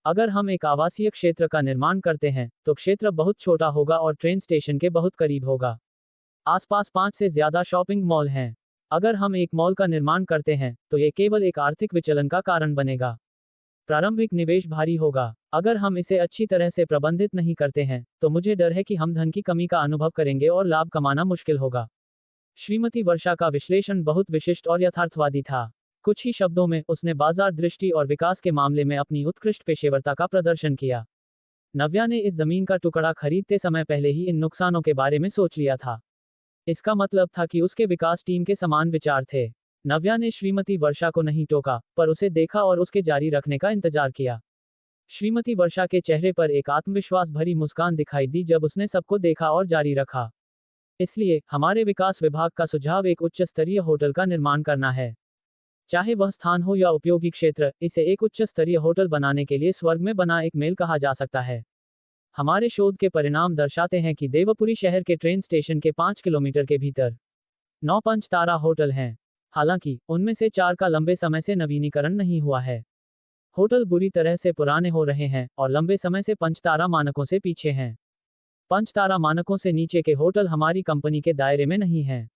अगर हम एक आवासीय क्षेत्र का निर्माण करते हैं तो क्षेत्र बहुत छोटा होगा और ट्रेन स्टेशन के बहुत करीब होगा। आसपास 5 से ज्यादा शॉपिंग मॉल हैं। अगर हम एक मॉल का निर्माण करते हैं तो ये केवल एक आर्थिक विचलन का कारण बनेगा। प्रारंभिक निवेश भारी होगा। अगर हम इसे अच्छी तरह से प्रबंधित नहीं करते हैं तो मुझे डर है कि हम धन की कमी का अनुभव करेंगे और लाभ कमाना मुश्किल होगा। श्रीमती वर्षा का विश्लेषण बहुत विशिष्ट और यथार्थवादी था। कुछ ही शब्दों में उसने बाजार दृष्टि और विकास के मामले में अपनी उत्कृष्ट पेशेवरता का प्रदर्शन किया। नव्या ने इस जमीन का टुकड़ा खरीदते समय पहले ही इन नुकसानों के बारे में सोच लिया था। इसका मतलब था कि उसके विकास टीम के समान विचार थे। नव्या ने श्रीमती वर्षा को नहीं टोका, पर उसे देखा और उसके जारी रखने का इंतजार किया। श्रीमती वर्षा के चेहरे पर एक आत्मविश्वास भरी मुस्कान दिखाई दी जब उसने सबको देखा और जारी रखा। इसलिए हमारे विकास विभाग का सुझाव एक उच्च स्तरीय होटल का निर्माण करना है। चाहे वह स्थान हो या उपयोगी क्षेत्र, इसे एक उच्च स्तरीय होटल बनाने के लिए स्वर्ग में बना एक मेल कहा जा सकता है। हमारे शोध के परिणाम दर्शाते हैं कि देवपुरी शहर के ट्रेन स्टेशन के 5 किलोमीटर के भीतर 9 5 तारा होटल हैं। हालांकि उनमें से 4 का लंबे समय से नवीनीकरण नहीं हुआ है। होटल बुरी तरह से पुराने हो रहे हैं और लंबे समय से 5 तारा मानकों से पीछे हैं। 5 तारा मानकों से नीचे के होटल हमारी कंपनी के दायरे में नहीं हैं।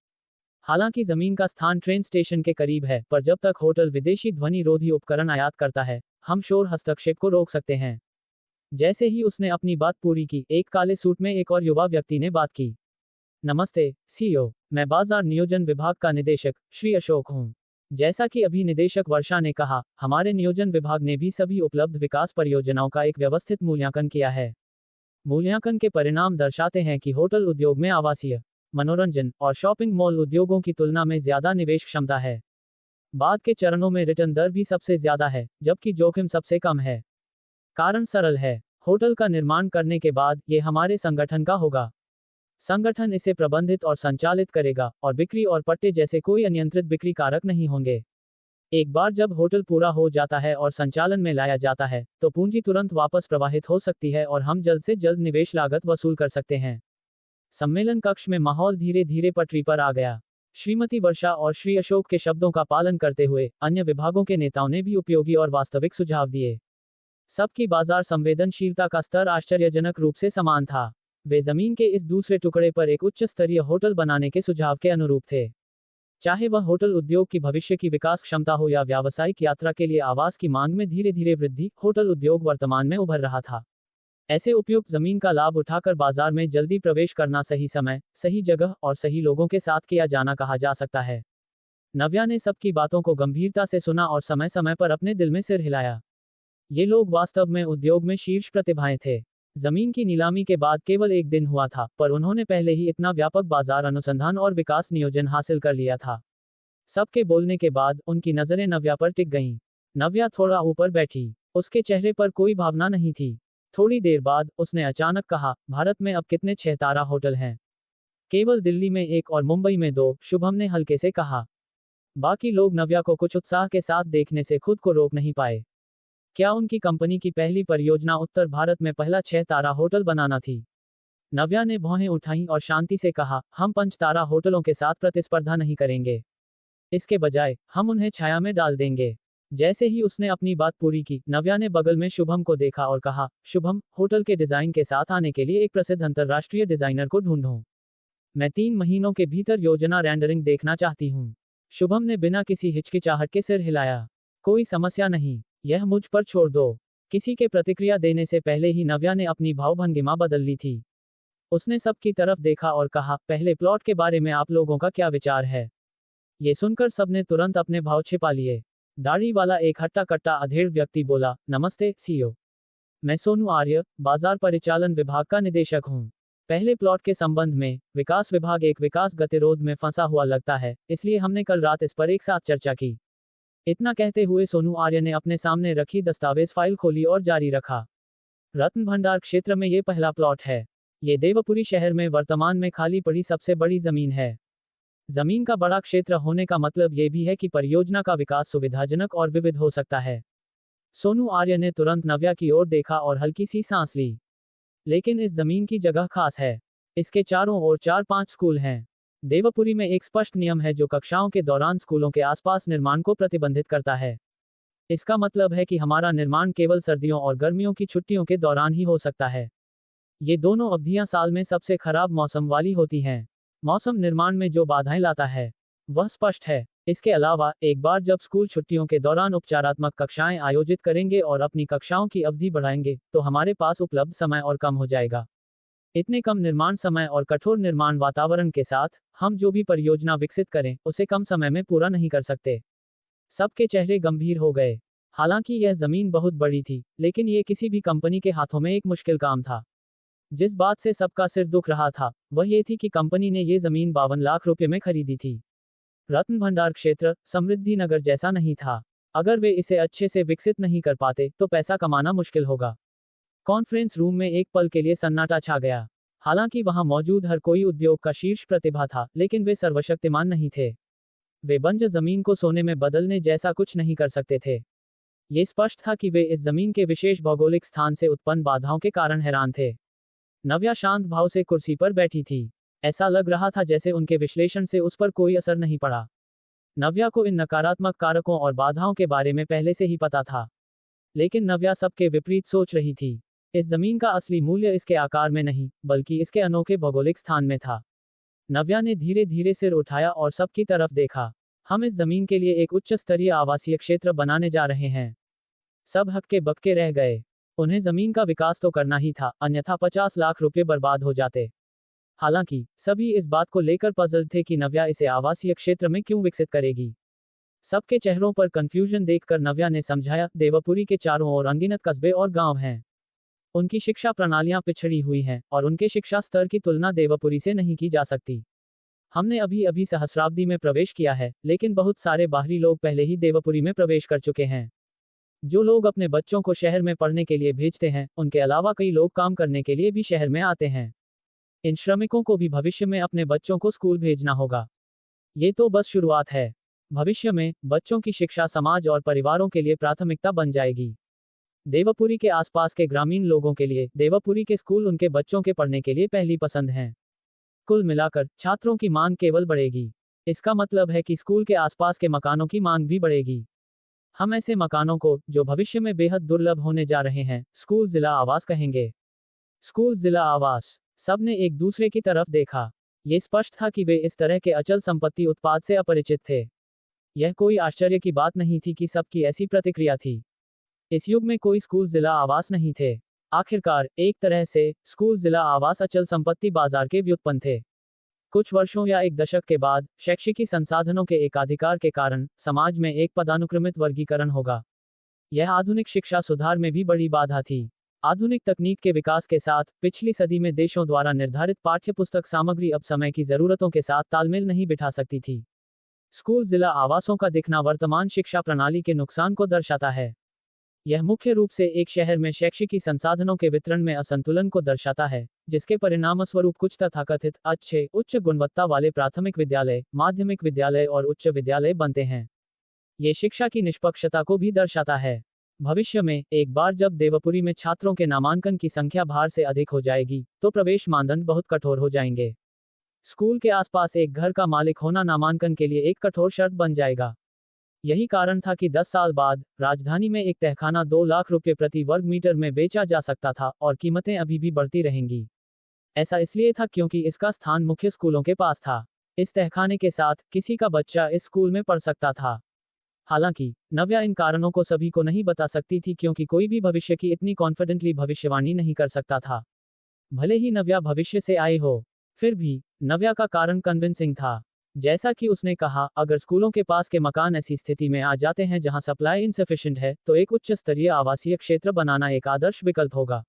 हालांकि जमीन का स्थान ट्रेन स्टेशन के करीब है, पर जब तक होटल विदेशी ध्वनि रोधी उपकरण आयात करता है, हम शोर हस्तक्षेप को रोक सकते हैं। जैसे ही उसने अपनी बात पूरी की, एक काले सूट में एक और युवा व्यक्ति ने बात की। नमस्ते सीईओ, मैं बाजार नियोजन विभाग का निदेशक श्री अशोक हूं। जैसा कि अभी निदेशक वर्षा ने कहा, हमारे नियोजन विभाग ने भी सभी उपलब्ध विकास परियोजनाओं का एक व्यवस्थित मूल्यांकन किया है। मूल्यांकन के परिणाम दर्शाते हैं कि होटल उद्योग में आवासीय, मनोरंजन और शॉपिंग मॉल उद्योगों की तुलना में ज्यादा निवेश क्षमता है। बाद के चरणों में रिटर्न दर भी सबसे ज्यादा है, जबकि जोखिम सबसे कम है। कारण सरल है, होटल का निर्माण करने के बाद ये हमारे संगठन का होगा। संगठन इसे प्रबंधित और संचालित करेगा और बिक्री और पट्टे जैसे कोई अनियंत्रित बिक्री कारक नहीं होंगे। एक बार जब होटल पूरा हो जाता है और संचालन में लाया जाता है, तो पूंजी तुरंत वापस प्रवाहित हो सकती है और हम जल्द से जल्द निवेश लागत वसूल कर सकते हैं। सम्मेलन कक्ष में माहौल धीरे धीरे पटरी पर आ गया। श्रीमती वर्षा और श्री अशोक के शब्दों का पालन करते हुए अन्य विभागों के नेताओं ने भी उपयोगी और वास्तविक सुझाव दिए। सबकी बाजार संवेदनशीलता का स्तर आश्चर्यजनक रूप से समान था। वे जमीन के इस दूसरे टुकड़े पर एक उच्च स्तरीय होटल बनाने के सुझाव के अनुरूप थे। चाहे वह होटल उद्योग की भविष्य की विकास क्षमता हो या व्यावसायिक यात्रा के लिए आवास की मांग में धीरे धीरे वृद्धि, होटल उद्योग वर्तमान में उभर रहा था। ऐसे उपयुक्त जमीन का लाभ उठाकर बाजार में जल्दी प्रवेश करना सही समय, सही जगह और सही लोगों के साथ किया जाना कहा जा सकता है। नव्या ने सबकी बातों को गंभीरता से सुना और समय समय पर अपने दिल में सिर हिलाया। ये लोग वास्तव में उद्योग में शीर्ष प्रतिभाएं थे। जमीन की नीलामी के बाद केवल एक दिन हुआ था, पर उन्होंने पहले ही इतना व्यापक बाजार अनुसंधान और विकास नियोजन हासिल कर लिया था। सबके बोलने के बाद उनकी नजरें नव्या पर टिक गईं। नव्या थोड़ा ऊपर बैठी। उसके चेहरे पर कोई भावना नहीं थी। थोड़ी देर बाद उसने अचानक कहा, भारत में अब कितने 6 तारा होटल हैं? केवल दिल्ली में 1 और मुंबई में 2, शुभम ने हल्के से कहा। बाकी लोग नव्या को कुछ उत्साह के साथ देखने से खुद को रोक नहीं पाए। क्या उनकी कंपनी की पहली परियोजना उत्तर भारत में पहला 6 तारा होटल बनाना थी? नव्या ने भौहें उठाईं और शांति से कहा, हम 5 तारा होटलों के साथ प्रतिस्पर्धा नहीं करेंगे। इसके बजाय हम उन्हें छाया में डाल देंगे। जैसे ही उसने अपनी बात पूरी की, नव्या ने बगल में शुभम को देखा और कहा, शुभम, होटल के डिजाइन के साथ आने के लिए एक प्रसिद्ध अंतर्राष्ट्रीय डिजाइनर को ढूंढूं। मैं 3 महीनों के भीतर योजना रेंडरिंग देखना चाहती हूँ। शुभम ने बिना किसी हिचकिचाहट के सिर हिलाया। कोई समस्या नहीं, यह मुझ पर छोड़ दो। किसी के प्रतिक्रिया देने से पहले ही नव्या ने अपनी भावभंगिमा बदल ली थी। उसने सबकी तरफ देखा और कहा, पहले प्लॉट के बारे में आप लोगों का क्या विचार है? ये सुनकर सबने तुरंत अपने भाव छिपा लिए। दाढ़ी वाला एक हट्टा कट्टा अधेड़ व्यक्ति बोला, नमस्ते सीईओ। मैं सोनू आर्य, बाजार परिचालन विभाग का निदेशक हूँ। पहले प्लॉट के संबंध में विकास विभाग एक विकास गतिरोध में फंसा हुआ लगता है, इसलिए हमने कल रात इस पर एक साथ चर्चा की। इतना कहते हुए सोनू आर्य ने अपने सामने रखी दस्तावेज फाइल खोली और जारी रखा। रत्न भंडार क्षेत्र में ये पहला प्लॉट है। ये देवपुरी शहर में वर्तमान में खाली पड़ी सबसे बड़ी जमीन है। जमीन का बड़ा क्षेत्र होने का मतलब ये भी है कि परियोजना का विकास सुविधाजनक और विविध हो सकता है। सोनू आर्य ने तुरंत नव्या की ओर देखा और हल्की सी सांस ली। लेकिन इस जमीन की जगह खास है। इसके चारों ओर 4-5 स्कूल हैं। देवपुरी में एक स्पष्ट नियम है जो कक्षाओं के दौरान स्कूलों के आसपास निर्माण को प्रतिबंधित करता है। इसका मतलब है कि हमारा निर्माण केवल सर्दियों और गर्मियों की छुट्टियों के दौरान ही हो सकता है। ये दोनों अवधियां साल में सबसे खराब मौसम वाली होती हैं। मौसम निर्माण में जो बाधाएं लाता है वह स्पष्ट है। इसके अलावा एक बार जब स्कूल छुट्टियों के दौरान उपचारात्मक कक्षाएं आयोजित करेंगे और अपनी कक्षाओं की अवधि बढ़ाएंगे, तो हमारे पास उपलब्ध समय और कम हो जाएगा। इतने कम निर्माण समय और कठोर निर्माण वातावरण के साथ हम जो भी परियोजना विकसित करें उसे कम समय में पूरा नहीं कर सकते। सबके चेहरे गंभीर हो गए। हालांकि यह जमीन बहुत बड़ी थी, लेकिन ये किसी भी कंपनी के हाथों में एक मुश्किल काम था। जिस बात से सबका सिर दुख रहा था वह ये थी कि कंपनी ने ये जमीन 52 लाख रुपए में खरीदी थी। रत्न भंडार क्षेत्र समृद्धि नगर जैसा नहीं था। अगर वे इसे अच्छे से विकसित नहीं कर पाते तो पैसा कमाना मुश्किल होगा। कॉन्फ्रेंस रूम में एक पल के लिए सन्नाटा छा गया। हालांकि वहां मौजूद हर कोई उद्योग का शीर्ष प्रतिभा था, लेकिन वे सर्वशक्तिमान नहीं थे। वे बंजर जमीन को सोने में बदलने जैसा कुछ नहीं कर सकते थे। ये स्पष्ट था कि वे इस जमीन के विशेष भौगोलिक स्थान से उत्पन्न बाधाओं के कारण हैरान थे। नव्या शांत भाव से कुर्सी पर बैठी थी। ऐसा लग रहा था जैसे उनके विश्लेषण से उस पर कोई असर नहीं पड़ा। नव्या को इन नकारात्मक कारकों और बाधाओं के बारे में पहले से ही पता था। लेकिन नव्या सबके विपरीत सोच रही थी। इस जमीन का असली मूल्य इसके आकार में नहीं, बल्कि इसके अनोखे भौगोलिक स्थान में था। नव्या ने धीरे धीरे सिर उठाया और सबकी तरफ देखा। हम इस जमीन के लिए एक उच्च स्तरीय आवासीय क्षेत्र बनाने जा रहे हैं। सब हक्के बक्के रह गए। उन्हें जमीन का विकास तो करना ही था, अन्यथा 50 लाख रुपए बर्बाद हो जाते। हालांकि सभी इस बात को लेकर पजल थे कि नव्या इसे आवासीय क्षेत्र में क्यों विकसित करेगी। सबके चेहरों पर कंफ्यूजन देखकर नव्या ने समझाया, देवपुरी के चारों ओर अनगिनत कस्बे और गांव हैं। उनकी शिक्षा प्रणालियां पिछड़ी हुई हैं और उनके शिक्षा स्तर की तुलना देवपुरी से नहीं की जा सकती। हमने अभी अभी सहस्राब्दी में प्रवेश किया है, लेकिन बहुत सारे बाहरी लोग पहले ही देवपुरी में प्रवेश कर चुके हैं। जो लोग अपने बच्चों को शहर में पढ़ने के लिए भेजते हैं, उनके अलावा कई लोग काम करने के लिए भी शहर में आते हैं। इन श्रमिकों को भी भविष्य में अपने बच्चों को स्कूल भेजना होगा। ये तो बस शुरुआत है। भविष्य में बच्चों की शिक्षा समाज और परिवारों के लिए प्राथमिकता बन जाएगी। देवपुरी के आसपास के ग्रामीण लोगों के लिए देवपुरी के स्कूल उनके बच्चों के पढ़ने के लिए पहली पसंद हैं। कुल मिलाकर छात्रों की मांग केवल बढ़ेगी। इसका मतलब है कि स्कूल के आसपास के मकानों की मांग भी बढ़ेगी। हम ऐसे मकानों को, जो भविष्य में बेहद दुर्लभ होने जा रहे हैं, स्कूल जिला आवास कहेंगे। स्कूल जिला आवास। सबने एक दूसरे की तरफ देखा। ये स्पष्ट था कि वे इस तरह के अचल संपत्ति उत्पाद से अपरिचित थे। यह कोई आश्चर्य की बात नहीं थी कि सबकी ऐसी प्रतिक्रिया थी। इस युग में कोई स्कूल जिला आवास नहीं थे। आखिरकार एक तरह से स्कूल जिला आवास अचल संपत्ति बाजार के व्युत्पन्न थे। कुछ वर्षों या एक दशक के बाद शैक्षिकी संसाधनों के एकाधिकार के कारण समाज में एक पदानुक्रमित वर्गीकरण होगा। यह आधुनिक शिक्षा सुधार में भी बड़ी बाधा थी। आधुनिक तकनीक के विकास के साथ पिछली सदी में देशों द्वारा निर्धारित पाठ्यपुस्तक सामग्री अब समय की जरूरतों के साथ तालमेल नहीं बिठा सकती थी। स्कूल जिला आवासों का दिखना वर्तमान शिक्षा प्रणाली के नुकसान को दर्शाता है। यह मुख्य रूप से एक शहर में शैक्षिकी संसाधनों के वितरण में असंतुलन को दर्शाता है, जिसके परिणामस्वरूप कुछ तथाकथित अच्छे उच्च गुणवत्ता वाले प्राथमिक विद्यालय, माध्यमिक विद्यालय और उच्च विद्यालय बनते हैं। ये शिक्षा की निष्पक्षता को भी दर्शाता है। भविष्य में एक बार जब देवपुरी में छात्रों के नामांकन की संख्या भार से अधिक हो जाएगी, तो प्रवेश मानदंड बहुत कठोर हो जाएंगे। स्कूल के आसपास एक घर का मालिक होना नामांकन के लिए एक कठोर शर्त बन जाएगा। यही कारण था कि 10 साल बाद राजधानी में एक तहखाना 2 लाख रुपए प्रति वर्ग मीटर में बेचा जा सकता था और कीमतें अभी भी बढ़ती रहेंगी। ऐसा इसलिए था क्योंकि इसका स्थान मुख्य स्कूलों के पास था। इस तहखाने के साथ किसी का बच्चा इस स्कूल में पढ़ सकता था। हालांकि नव्या इन कारणों को सभी को नहीं बता सकती थी, क्योंकि कोई भी भविष्य की इतनी कॉन्फिडेंटली भविष्यवाणी नहीं कर सकता था। भले ही नव्या भविष्य से आई हो, फिर भी नव्या का कारण कन्विंसिंग था। जैसा कि उसने कहा, अगर स्कूलों के पास के मकान ऐसी स्थिति में आ जाते हैं जहां सप्लाई इनसफिशिएंट है, तो एक उच्च स्तरीय आवासीय क्षेत्र बनाना एक आदर्श विकल्प होगा।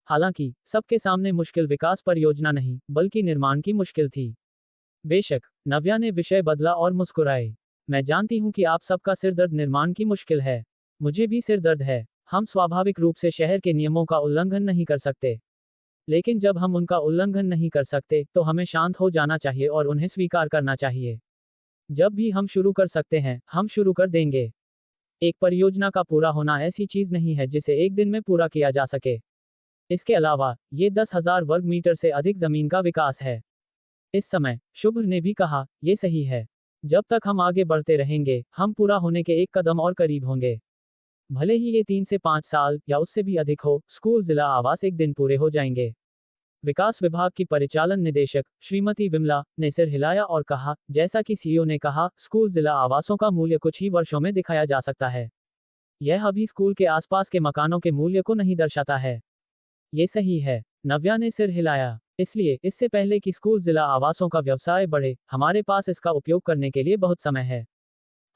हालांकि सबके सामने मुश्किल विकास परियोजना नहीं, बल्कि निर्माण की मुश्किल थी। बेशक नव्या ने विषय बदला और मुस्कुराए। मैं जानती हूं कि आप सबका सिरदर्द निर्माण की मुश्किल है। मुझे भी सिरदर्द है। हम स्वाभाविक रूप से शहर के नियमों का उल्लंघन नहीं कर सकते, लेकिन जब हम उनका उल्लंघन नहीं कर सकते, तो हमें शांत हो जाना चाहिए और उन्हें स्वीकार करना चाहिए। जब भी हम शुरू कर सकते हैं, हम शुरू कर देंगे। एक परियोजना का पूरा होना ऐसी चीज नहीं है जिसे एक दिन में पूरा किया जा सके। इसके अलावा ये 10,000 वर्ग मीटर से अधिक जमीन का विकास है। इस समय शुभ्र ने भी कहा, ये सही है। जब तक हम आगे बढ़ते रहेंगे, हम पूरा होने के एक कदम और करीब होंगे। भले ही ये 3 से 5 साल या उससे भी अधिक हो, स्कूल जिला आवास एक दिन पूरे हो जाएंगे। विकास विभाग की परिचालन निदेशक श्रीमती विमला ने सिर हिलाया और कहा, जैसा कि सीईओ ने कहा, स्कूल जिला आवासों का मूल्य कुछ ही वर्षों में दिखाया जा सकता है। यह अभी स्कूल के आसपास के मकानों के मूल्य को नहीं दर्शाता है। ये सही है। नव्या ने सिर हिलाया। इसलिए इससे पहले कि स्कूल जिला आवासों का व्यवसाय बढ़े, हमारे पास इसका उपयोग करने के लिए बहुत समय है।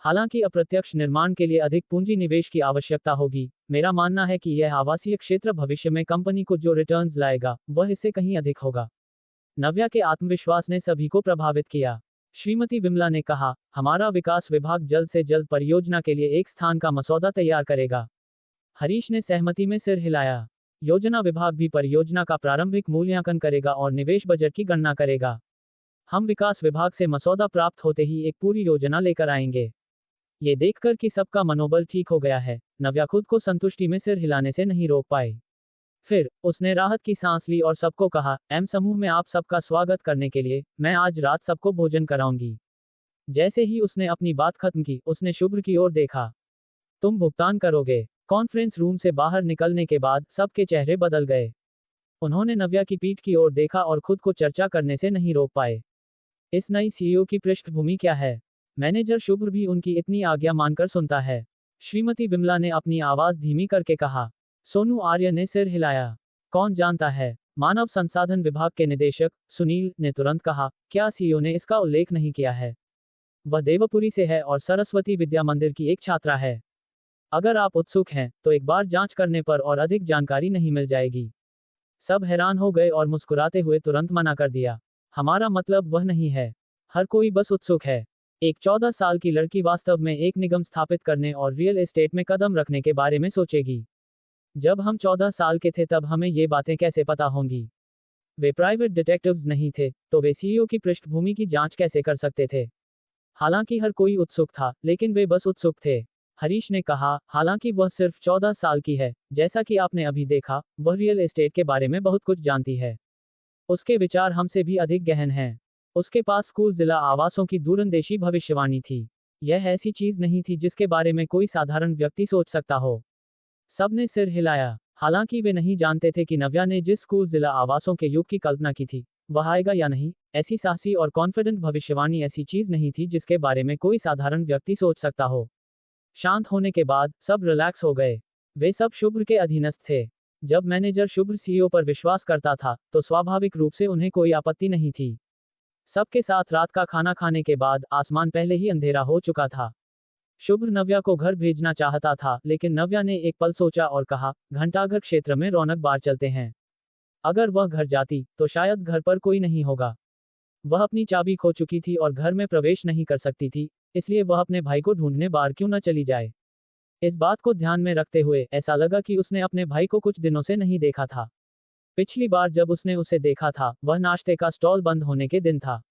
हालांकि अप्रत्यक्ष निर्माण के लिए अधिक पूंजी निवेश की आवश्यकता होगी। मेरा मानना है कि यह आवासीय क्षेत्र भविष्य में कंपनी को जो रिटर्न्स लाएगा, वह इससे कहीं अधिक होगा। नव्या के आत्मविश्वास ने सभी को प्रभावित किया। श्रीमती विमला ने कहा, हमारा विकास विभाग जल्द से जल्द परियोजना के लिए एक स्थान का मसौदा तैयार करेगा। हरीश ने सहमति में सिर हिलाया। योजना विभाग भी परियोजना का प्रारंभिक मूल्यांकन करेगा और निवेश बजट की गणना करेगा। हम विकास विभाग से मसौदा प्राप्त होते ही एक पूरी योजना लेकर आएंगे। ये देखकर कि सबका मनोबल ठीक हो गया है, नव्या खुद को संतुष्टि में सिर हिलाने से नहीं रोक पाए। फिर उसने राहत की सांस ली और सबको कहा, एम समूह में आप सबका स्वागत करने के लिए मैं आज रात सबको भोजन कराऊंगी। जैसे ही उसने अपनी बात खत्म की, उसने शुभ्र की ओर देखा। तुम भुगतान करोगे? कॉन्फ्रेंस रूम से बाहर निकलने के बाद सबके चेहरे बदल गए। उन्होंने नव्या की पीठ की ओर देखा और खुद को चर्चा करने से नहीं रोक पाए। इस नई सीईओ की पृष्ठभूमि क्या है? मैनेजर शुभ्र भी उनकी इतनी आज्ञा मानकर सुनता है। श्रीमती विमला ने अपनी आवाज धीमी करके कहा। सोनू आर्य ने सिर हिलाया। कौन जानता है? मानव संसाधन विभाग के निदेशक सुनील ने तुरंत कहा, क्या सीईओ ने इसका उल्लेख नहीं किया है? वह देवपुरी से है और सरस्वती विद्या मंदिर की एक छात्रा है। अगर आप उत्सुक हैं, तो एक बार जांच करने पर और अधिक जानकारी नहीं मिल जाएगी। सब हैरान हो गए और मुस्कुराते हुए तुरंत मना कर दिया। हमारा मतलब वह नहीं है। हर कोई बस उत्सुक है। एक 14 साल की लड़की वास्तव में एक निगम स्थापित करने और रियल एस्टेट में कदम रखने के बारे में सोचेगी। जब हम 14 साल के थे तब हमें ये बातें कैसे पता होंगी? वे प्राइवेट डिटेक्टिव्स नहीं थे, तो वे सीईओ की पृष्ठभूमि की जांच कैसे कर सकते थे? हालांकि हर कोई उत्सुक था, लेकिन वे बस उत्सुक थे। हरीश ने कहा, हालांकि वह सिर्फ 14 साल की है, जैसा कि आपने अभी देखा, वह रियल एस्टेट के बारे में बहुत कुछ जानती है। उसके विचार हमसे भी अधिक गहन हैं। उसके पास स्कूल जिला आवासों की दूरंदेशी भविष्यवाणी थी। यह ऐसी चीज नहीं थी जिसके बारे में कोई साधारण व्यक्ति सोच सकता हो। सबने सिर हिलाया। हालांकि वे नहीं जानते थे कि नव्या ने जिस स्कूल जिला आवासों के युग की कल्पना की थी, वह आएगा या नहीं। ऐसी साहसी और कॉन्फिडेंट भविष्यवाणी ऐसी चीज नहीं थी जिसके बारे में कोई साधारण व्यक्ति सोच सकता हो। शांत होने के बाद सब रिलैक्स हो गए। वे सब शुभ्र के अधीनस्थ थे। जब मैनेजर शुभ्र सीईओ पर विश्वास करता था, तो स्वाभाविक रूप से उन्हें कोई आपत्ति नहीं थी। सबके साथ रात का खाना खाने के बाद आसमान पहले ही अंधेरा हो चुका था। शुभ्र नव्या को घर भेजना चाहता था, लेकिन नव्या ने एक पल सोचा और कहा, घंटाघर क्षेत्र में रौनक बार चलते हैं। अगर वह घर जाती, तो शायद घर पर कोई नहीं होगा। वह अपनी चाबी खो चुकी थी और घर में प्रवेश नहीं कर सकती थी, इसलिए वह अपने भाई को ढूंढने बार क्यों न चली जाए। इस बात को ध्यान में रखते हुए ऐसा लगा कि उसने अपने भाई को कुछ दिनों से नहीं देखा था। पिछली बार जब उसने उसे देखा था वह नाश्ते का स्टॉल बंद होने के दिन था।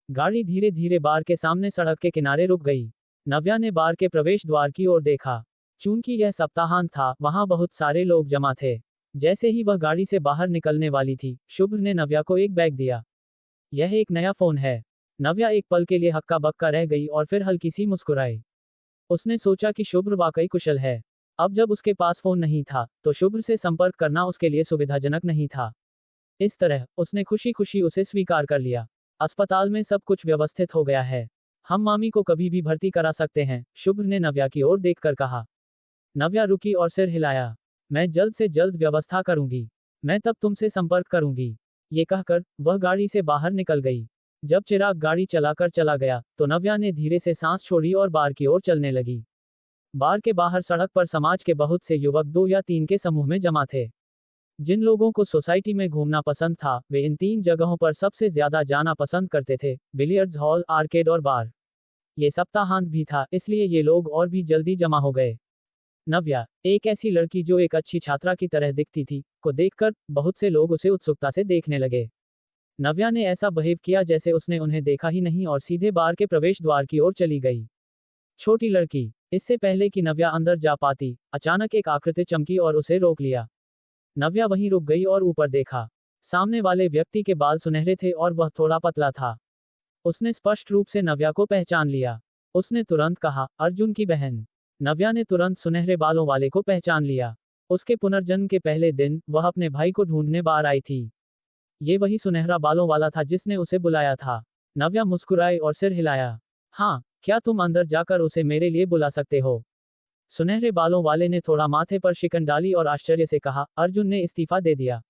गाड़ी धीरे धीरे बार के सामने सड़क के किनारे रुक गई। नव्या ने बार के प्रवेश द्वार की ओर देखा। चूंकि यह सप्ताहांत था, वहां बहुत सारे लोग जमा थे। जैसे ही वह गाड़ी से बाहर निकलने वाली थी, शुभ्र ने नव्या को एक बैग दिया। यह एक नया फोन है। नव्या एक पल के लिए हक्का बक्का रह गई और फिर हल्की सी मुस्कुराई। उसने सोचा कि शुभ्र वाकई कुशल है। अब जब उसके पास फोन नहीं था, तो शुभ्र से संपर्क करना उसके लिए सुविधाजनक नहीं था। इस तरह उसने खुशी खुशी उसे स्वीकार कर लिया। अस्पताल में सब कुछ व्यवस्थित हो गया है। हम मामी को कभी भी भर्ती करा सकते हैं, शुभ्र ने नव्या की ओर देखकर कहा। नव्या रुकी और सिर हिलाया। मैं जल्द से जल्द व्यवस्था करूंगी। मैं तब तुमसे संपर्क करूंगी। ये कहकर वह गाड़ी से बाहर निकल गई। जब चिराग गाड़ी चलाकर चला गया, तो नव्या ने धीरे से सांस छोड़ी और बार की ओर चलने लगी। बार के बाहर सड़क पर समाज के बहुत से युवक 2 या 3 के समूह में जमा थे। जिन लोगों को सोसाइटी में घूमना पसंद था, वे इन 3 जगहों पर सबसे ज्यादा जाना पसंद करते थे: बिलियर्ड्स हॉल, आर्केड और बार। ये सप्ताहांत भी था, इसलिए ये लोग और भी जल्दी जमा हो गए। नव्या, एक ऐसी लड़की जो एक अच्छी छात्रा की तरह दिखती थी, को देखकर बहुत से लोग उसे उत्सुकता से देखने लगे। नव्या ने ऐसा बिहेव किया जैसे उसने उन्हें देखा ही नहीं और सीधे बार के प्रवेश द्वार की ओर चली गई। छोटी लड़की। इससे पहले कि नव्या अंदर जा पाती, अचानक एक आकृति चमकी और उसे रोक लिया। नव्या वहीं रुक गई और ऊपर देखा। सामने वाले व्यक्ति के बाल सुनहरे थे और वह थोड़ा पतला था। उसने स्पष्ट रूप से नव्या को पहचान लिया। उसने तुरंत कहा, अर्जुन की बहन। नव्या ने तुरंत सुनहरे बालों वाले को पहचान लिया। उसके पुनर्जन्म के पहले दिन वह अपने भाई को ढूंढने बाहर आई थी। ये वही सुनहरा बालों वाला था जिसने उसे बुलाया था। नव्या मुस्कुराई और सिर हिलाया। हाँ, क्या तुम अंदर जाकर उसे मेरे लिए बुला सकते हो? सुनहरे बालों वाले ने थोड़ा माथे पर शिकन डाली और आश्चर्य से कहा, अर्जुन ने इस्तीफा दे दिया।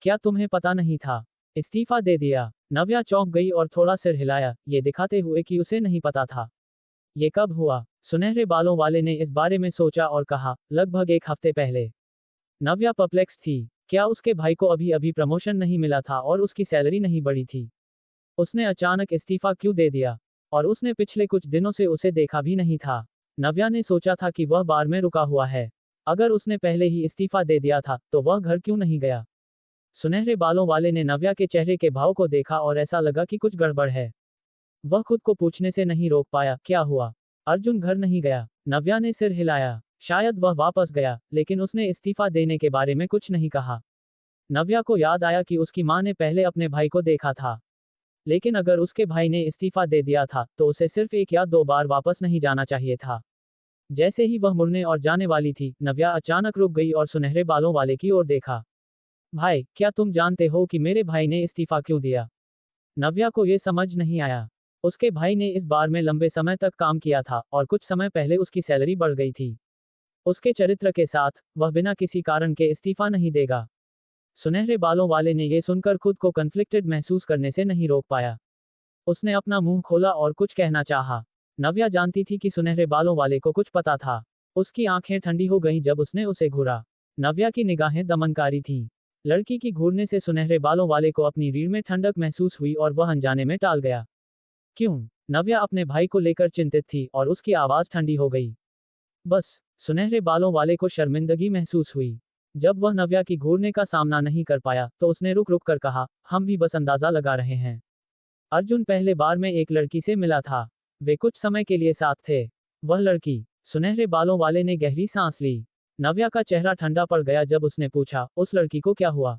क्या तुम्हें पता नहीं था? इस्तीफा दे दिया? नव्या चौंक गई और थोड़ा सिर हिलाया, ये दिखाते हुए कि उसे नहीं पता था। ये कब हुआ? सुनहरे बालों वाले ने इस बारे में सोचा और कहा, लगभग 1 हफ्ते पहले। नव्या परप्लेक्स थी। क्या उसके भाई को अभी अभी प्रमोशन नहीं मिला था और उसकी सैलरी नहीं बढ़ी थी? उसने अचानक इस्तीफा क्यों दे दिया? और उसने पिछले कुछ दिनों से उसे देखा भी नहीं था। नव्या ने सोचा था कि वह बार में रुका हुआ है। अगर उसने पहले ही इस्तीफा दे दिया था, तो वह घर क्यों नहीं गया? सुनहरे बालों वाले ने नव्या के चेहरे के भाव को देखा और ऐसा लगा कि कुछ गड़बड़ है। वह खुद को पूछने से नहीं रोक पाया, क्या हुआ? अर्जुन घर नहीं गया? नव्या ने सिर हिलाया। शायद वह वापस गया, लेकिन उसने इस्तीफा देने के बारे में कुछ नहीं कहा। नव्या को याद आया कि उसकी मां ने पहले अपने भाई को देखा था। लेकिन अगर उसके भाई ने इस्तीफा दे दिया था, तो उसे सिर्फ 1 या 2 बार वापस नहीं जाना चाहिए था। जैसे ही वह मुड़ने और जाने वाली थी, नव्या अचानक रुक गई और सुनहरे बालों वाले की ओर देखा। भाई, क्या तुम जानते हो कि मेरे भाई ने इस्तीफा क्यों दिया? नव्या को यह समझ नहीं आया। उसके भाई ने इस बार में लंबे समय तक काम किया था और कुछ समय पहले उसकी सैलरी बढ़ गई थी। उसके चरित्र के साथ वह बिना किसी कारण के इस्तीफा नहीं देगा। सुनहरे बालों वाले ने यह सुनकर खुद को कन्फ्लिक्टेड महसूस करने से नहीं रोक पाया। उसने अपना मुंह खोला और कुछ कहना चाहा। नव्या जानती थी कि सुनहरे बालों वाले को कुछ पता था। उसकी आंखें ठंडी हो गईं जब उसने उसे घूरा। नव्या की निगाहें दमनकारी थीं। लड़की की घूरने से सुनहरे बालों वाले को अपनी रीढ़ में ठंडक महसूस हुई और वह अनजाने में टाल गया। क्यों? नव्या अपने भाई को लेकर चिंतित थी और उसकी आवाज ठंडी हो गई। बस। सुनहरे बालों वाले को शर्मिंदगी महसूस हुई। जब वह नव्या की घूरने का सामना नहीं कर पाया, तो उसने रुक रुक कर कहा, हम भी बस अंदाजा लगा रहे हैं। अर्जुन पहले बार में एक लड़की से मिला था। वे कुछ समय के लिए साथ थे। वह लड़की। सुनहरे बालों वाले ने गहरी सांस ली। नव्या का चेहरा ठंडा पड़ गया जब उसने पूछा, उस लड़की को क्या हुआ?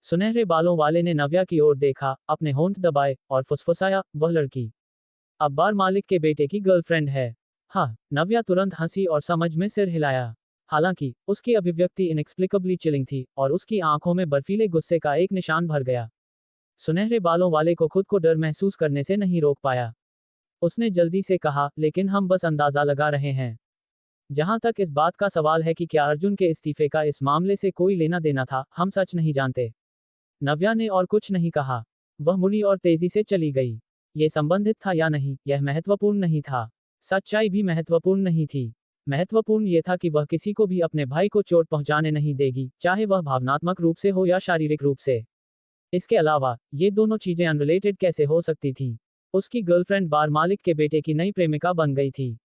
सुनहरे बालों वाले ने नव्या की ओर देखा, अपने होंठ दबाए और फुसफुसाया, वह लड़की अब बार मालिक के बेटे की गर्लफ्रेंड है। हाँ। नव्या तुरंत हंसी और समझ में सिर हिलाया। हालांकि उसकी अभिव्यक्ति इनएक्सप्लिकेबली चिलिंग थी और उसकी आंखों में बर्फीले गुस्से का एक निशान भर गया। सुनहरे बालों वाले को खुद को डर महसूस करने से नहीं रोक पाया। उसने जल्दी से कहा, लेकिन हम बस अंदाजा लगा रहे हैं। जहां तक इस बात का सवाल है कि क्या अर्जुन के इस्तीफे का इस मामले से कोई लेना देना था, हम सच नहीं जानते। नव्या ने और कुछ नहीं कहा। वह मुड़ी और तेजी से चली गई। ये संबंधित था या नहीं, यह महत्वपूर्ण नहीं था। सच्चाई भी महत्वपूर्ण नहीं थी। महत्वपूर्ण यह था कि वह किसी को भी अपने भाई को चोट पहुंचाने नहीं देगी, चाहे वह भावनात्मक रूप से हो या शारीरिक रूप से। इसके अलावा ये दोनों चीजें अनरिलेटेड कैसे हो सकती थीं? उसकी गर्लफ्रेंड बार मालिक के बेटे की नई प्रेमिका बन गई थी।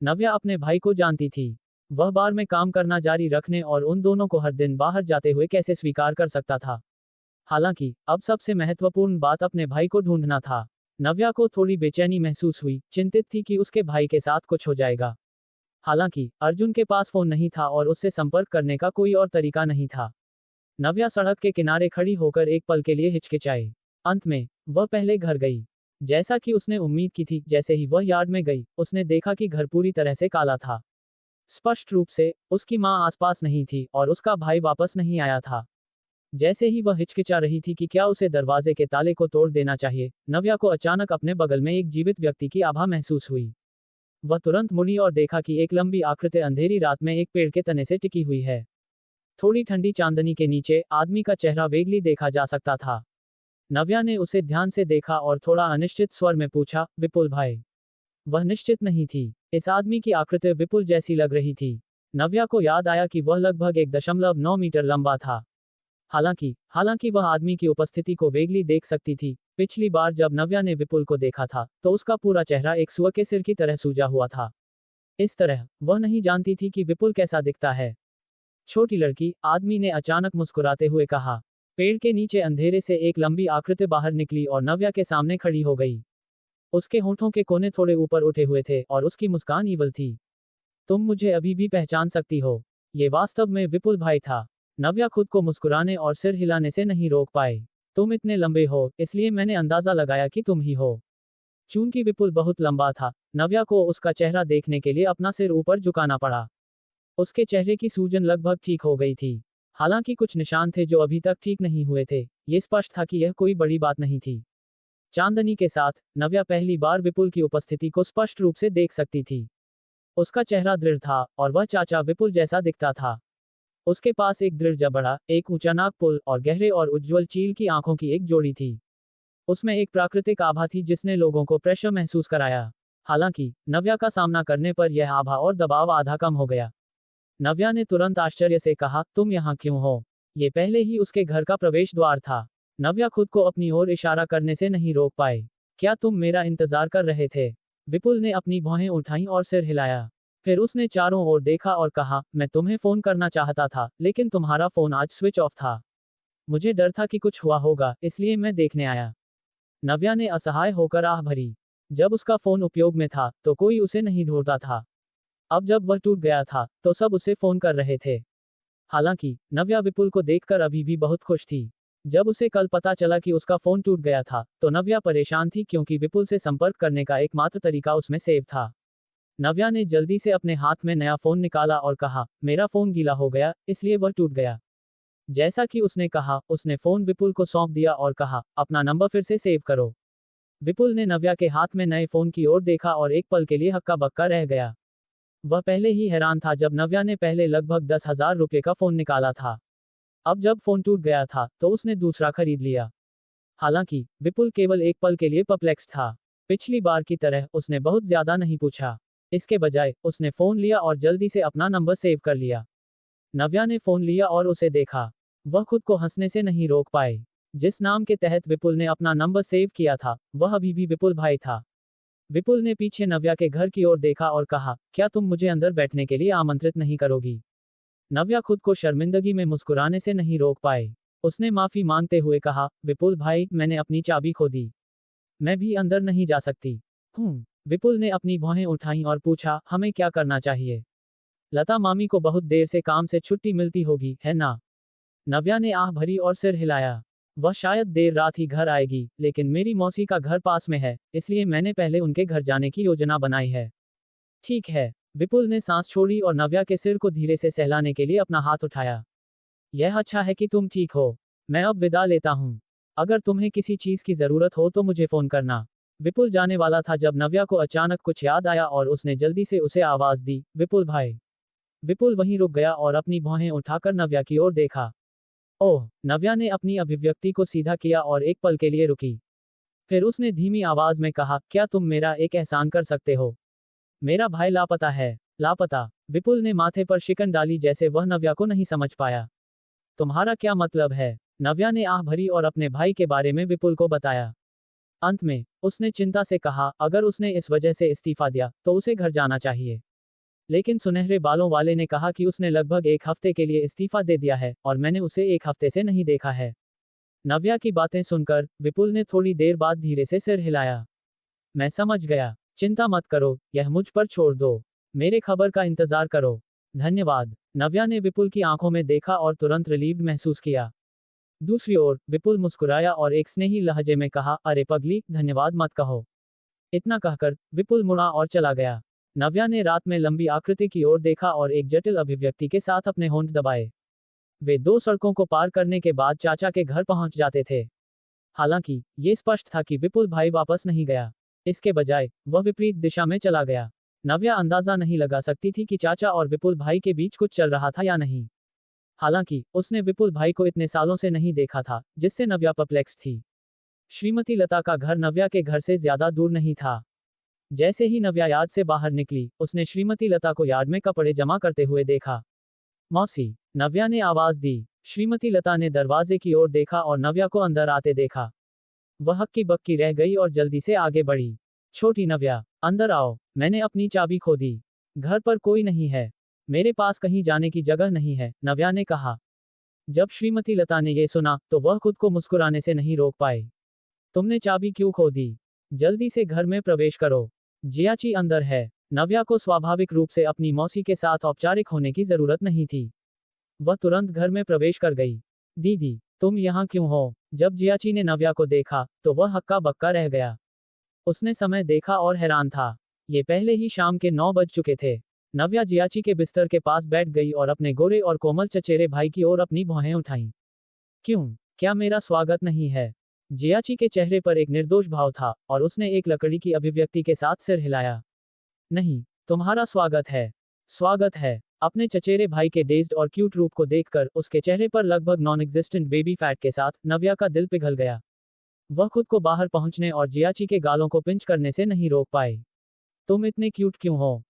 नव्या अपने भाई को जानती थी। वह बार में काम करना जारी रखने और उन दोनों को हर दिन बाहर जाते हुए कैसे स्वीकार कर सकता था। हालांकि अब सबसे महत्वपूर्ण बात अपने भाई को ढूंढना था। नव्या को थोड़ी बेचैनी महसूस हुई, चिंतित थी कि उसके भाई के साथ कुछ हो जाएगा। हालांकि अर्जुन के पास फोन नहीं था और उससे संपर्क करने का कोई और तरीका नहीं था। नव्या सड़क के किनारे खड़ी होकर एक पल के लिए हिचकिचाई। अंत में वह पहले घर गई। जैसा कि उसने उम्मीद की थी, जैसे ही वह यार्ड में गई, उसने देखा कि घर पूरी तरह से काला था। स्पष्ट रूप से उसकी मां आसपास नहीं थी और उसका भाई वापस नहीं आया था। जैसे ही वह हिचकिचा रही थी कि क्या उसे दरवाजे के ताले को तोड़ देना चाहिए, नव्या को अचानक अपने बगल में एक जीवित व्यक्ति की आभा महसूस हुई। वह तुरंत मुड़ी और देखा कि एक लंबी आकृति अंधेरी रात में एक पेड़ के तने से टिकी हुई है। थोड़ी ठंडी चांदनी के नीचे आदमी का चेहरा वेगली देखा जा सकता था। नव्या ने उसे ध्यान से देखा और थोड़ा अनिश्चित स्वर में पूछा, विपुल भाई? वह निश्चित नहीं थी। इस आदमी की आकृति विपुल जैसी लग रही थी। नव्या को याद आया कि वह लगभग 1.9 मीटर लंबा था। हालांकि वह आदमी की उपस्थिति को वेगली देख सकती थी। पिछली बार जब नव्या ने विपुल को देखा था तो उसका पूरा चेहरा एक सुअर के सिर की तरह सूजा हुआ था। इस तरह वह नहीं जानती थी कि विपुल कैसा दिखता है। छोटी लड़की, आदमी ने अचानक मुस्कुराते हुए कहा। पेड़ के नीचे अंधेरे से एक लंबी आकृति बाहर निकली और नव्या के सामने खड़ी हो गई। उसके होंठों के कोने थोड़े ऊपर उठे हुए थे और उसकी मुस्कान ईवल थी। तुम मुझे अभी भी पहचान सकती हो? ये वास्तव में विपुल भाई था। नव्या खुद को मुस्कुराने और सिर हिलाने से नहीं रोक पाए। तुम इतने लंबे हो, इसलिए मैंने अंदाजा लगाया कि तुम ही हो। चूंकि विपुल बहुत लंबा था, नव्या को उसका चेहरा देखने के लिए अपना सिर ऊपर झुकाना पड़ा। उसके चेहरे की सूजन लगभग ठीक हो गई थी। हालांकि कुछ निशान थे जो अभी तक ठीक नहीं हुए थे। ये स्पष्ट था कि यह कोई बड़ी बात नहीं थी। चांदनी के साथ नव्या पहली बार विपुल की उपस्थिति को स्पष्ट रूप से देख सकती थी। उसका चेहरा दृढ़ था और वह चाचा विपुल जैसा दिखता था। उसके पास एक दृढ़ जबड़ा, एक ऊंचा नाकपुल और गहरे और उज्ज्वल चील की आंखों की एक जोड़ी थी। उसमें एक प्राकृतिक आभा थी जिसने लोगों को प्रेशर महसूस कराया। हालांकि नव्या का सामना करने पर यह आभा और दबाव आधा कम हो गया। नव्या ने तुरंत आश्चर्य से कहा, तुम यहाँ क्यों हो? ये पहले ही उसके घर का प्रवेश द्वार था। नव्या खुद को अपनी ओर इशारा करने से नहीं रोक पाए। क्या तुम मेरा इंतजार कर रहे थे? विपुल ने अपनी भौहें उठाईं और सिर हिलाया। फिर उसने चारों ओर देखा और कहा, मैं तुम्हें फोन करना चाहता था, लेकिन तुम्हारा फोन आज स्विच ऑफ था। मुझे डर था कि कुछ हुआ होगा, इसलिए मैं देखने आया। नव्या ने असहाय होकर आह भरी। जब उसका फोन उपयोग में था तो कोई उसे नहीं ढूंढता था। अब जब वह टूट गया था तो सब उसे फोन कर रहे थे। हालांकि नव्या विपुल को देखकर अभी भी बहुत खुश थी। जब उसे कल पता चला कि उसका फोन टूट गया था तो नव्या परेशान थी, क्योंकि विपुल से संपर्क करने का एकमात्र तरीका उसमें सेव था। नव्या ने जल्दी से अपने हाथ में नया फोन निकाला और कहा, मेरा फोन गीला हो गया, इसलिए वह टूट गया। जैसा कि उसने कहा, उसने फोन विपुल को सौंप दिया और कहा, अपना नंबर फिर से सेव करो। विपुल ने नव्या के हाथ में नए फोन की ओर देखा और एक पल के लिए हक्का बक्का रह गया। वह पहले ही हैरान था जब नव्या ने पहले लगभग 10,000 रुपये का फोन निकाला था। अब जब फोन टूट गया था तो उसने दूसरा खरीद लिया। हालांकि विपुल केवल एक पल के लिए परप्लेक्स था। पिछली बार की तरह उसने बहुत ज्यादा नहीं पूछा। इसके बजाय उसने फोन लिया और जल्दी से अपना नंबर सेव कर लिया। नव्या ने फोन लिया और उसे देखा। वह खुद को हंसने से नहीं रोक पाए। जिस नाम के तहत विपुल ने अपना नंबर सेव किया था वह अभी भी विपुल भाई था। विपुल ने पीछे नव्या के घर की ओर देखा और कहा, क्या तुम मुझे अंदर बैठने के लिए आमंत्रित नहीं करोगी? नव्या खुद को शर्मिंदगी में मुस्कुराने से नहीं रोक पाए। उसने माफी मांगते हुए कहा, विपुल भाई, मैंने अपनी चाबी खो दी। मैं भी अंदर नहीं जा सकती। विपुल ने अपनी भौहें उठाईं और पूछा, हमें क्या करना चाहिए? लता मामी को बहुत देर से काम से छुट्टी मिलती होगी, है ना? नव्या ने आह भरी और सिर हिलाया। वह शायद देर रात ही घर आएगी, लेकिन मेरी मौसी का घर पास में है, इसलिए मैंने पहले उनके घर जाने की योजना बनाई है। ठीक है। विपुल ने सांस छोड़ी और नव्या के सिर को धीरे से सहलाने के लिए अपना हाथ उठाया। यह अच्छा है कि तुम ठीक हो। मैं अब विदा लेता हूँ। अगर तुम्हें किसी चीज की जरूरत हो तो मुझे फोन करना। विपुल जाने वाला था जब नव्या को अचानक कुछ याद आया और उसने जल्दी से उसे आवाज दी, विपुल भाई। विपुल वहीं रुक गया और अपनी भौहें उठाकर नव्या की ओर देखा। ओह! नव्या ने अपनी अभिव्यक्ति को सीधा किया और एक पल के लिए रुकी। फिर उसने धीमी आवाज में कहा, क्या तुम मेरा एक एहसान कर सकते हो? मेरा भाई लापता है। लापता? विपुल ने माथे पर शिकन डाली जैसे वह नव्या को नहीं समझ पाया। तुम्हारा क्या मतलब है? नव्या ने आह भरी और अपने भाई के बारे में विपुल को बताया। अंत में उसने चिंता से कहा, अगर उसने इस वजह से इस्तीफा दिया तो उसे घर जाना चाहिए। लेकिन सुनहरे बालों वाले ने कहा कि उसने लगभग 1 हफ्ते के लिए इस्तीफा दे दिया है और मैंने उसे 1 हफ्ते से नहीं देखा है। नव्या की बातें सुनकर विपुल ने थोड़ी देर बाद धीरे से सिर हिलाया। मैं समझ गया, चिंता मत करो, यह मुझ पर छोड़ दो। मेरे खबर का इंतजार करो। धन्यवाद। नव्या ने विपुल की आंखों में देखा और तुरंत रिलीव्ड महसूस किया। दूसरी ओर विपुल मुस्कुराया और एक स्नेही लहजे में कहा, अरे पगली, धन्यवाद मत कहो। इतना कहकर विपुल मुड़ा और चला गया। नव्या ने रात में लंबी आकृति की ओर देखा और एक जटिल अभिव्यक्ति के साथ अपने होंठ दबाए। वे 2 सड़कों को पार करने के बाद चाचा के घर पहुंच जाते थे। हालांकि ये स्पष्ट था कि विपुल भाई वापस नहीं गया। इसके बजाय वह विपरीत दिशा में चला गया। नव्या अंदाजा नहीं लगा सकती थी कि चाचा और विपुल भाई के बीच कुछ चल रहा था या नहीं। हालांकि उसने विपुल भाई को इतने सालों से नहीं देखा था, जिससे नव्या परप्लेक्स थी। श्रीमती लता का घर नव्या के घर से ज्यादा दूर नहीं था। जैसे ही नव्या यार्ड से बाहर निकली, उसने श्रीमती लता को यार्ड में कपड़े जमा करते हुए देखा। मौसी, नव्या ने आवाज दी। श्रीमती लता ने दरवाजे की ओर देखा और नव्या को अंदर आते देखा। वह हक्की बक्की रह गई और जल्दी से आगे बढ़ी। छोटी नव्या, अंदर आओ, मैंने अपनी चाबी खो दी। घर पर कोई नहीं है। मेरे पास कहीं जाने की जगह नहीं है, नव्या ने कहा। जब श्रीमती लता ने यह सुना, तो वह खुद को मुस्कुराने से नहीं रोक पाए। तुमने चाबी क्यों खो दी? जल्दी से घर में प्रवेश करो। जियाची अंदर है। नव्या को स्वाभाविक रूप से अपनी मौसी के साथ औपचारिक होने की जरूरत नहीं थी। वह तुरंत घर में प्रवेश कर गई। दीदी, तुम यहाँ क्यों हो? जब जियाची ने नव्या को देखा, तो वह हक्का बक्का रह गया। उसने समय देखा और हैरान था। ये पहले ही शाम के 9 बज चुके थे। नव्या जियाची के बिस्तर के पास बैठ गई और अपने गोरे और कोमल चचेरे भाई की ओर अपनी भौहें उठाईं। क्यों? क्या मेरा स्वागत नहीं है? जियाची के चेहरे पर एक निर्दोष भाव था और उसने एक लकड़ी की अभिव्यक्ति के साथ सिर हिलाया। नहीं, तुम्हारा स्वागत है। स्वागत है। अपने चचेरे भाई के डेज्ड और क्यूट रूप को देखकर उसके चेहरे पर लगभग नॉन एग्जिस्टेंट बेबी फैट के साथ नव्या का दिल पिघल गया। वह खुद को बाहर पहुंचने और जियाची के गालों को पिंच करने से नहीं रोक पाए। तुम इतने क्यूट क्यों हो?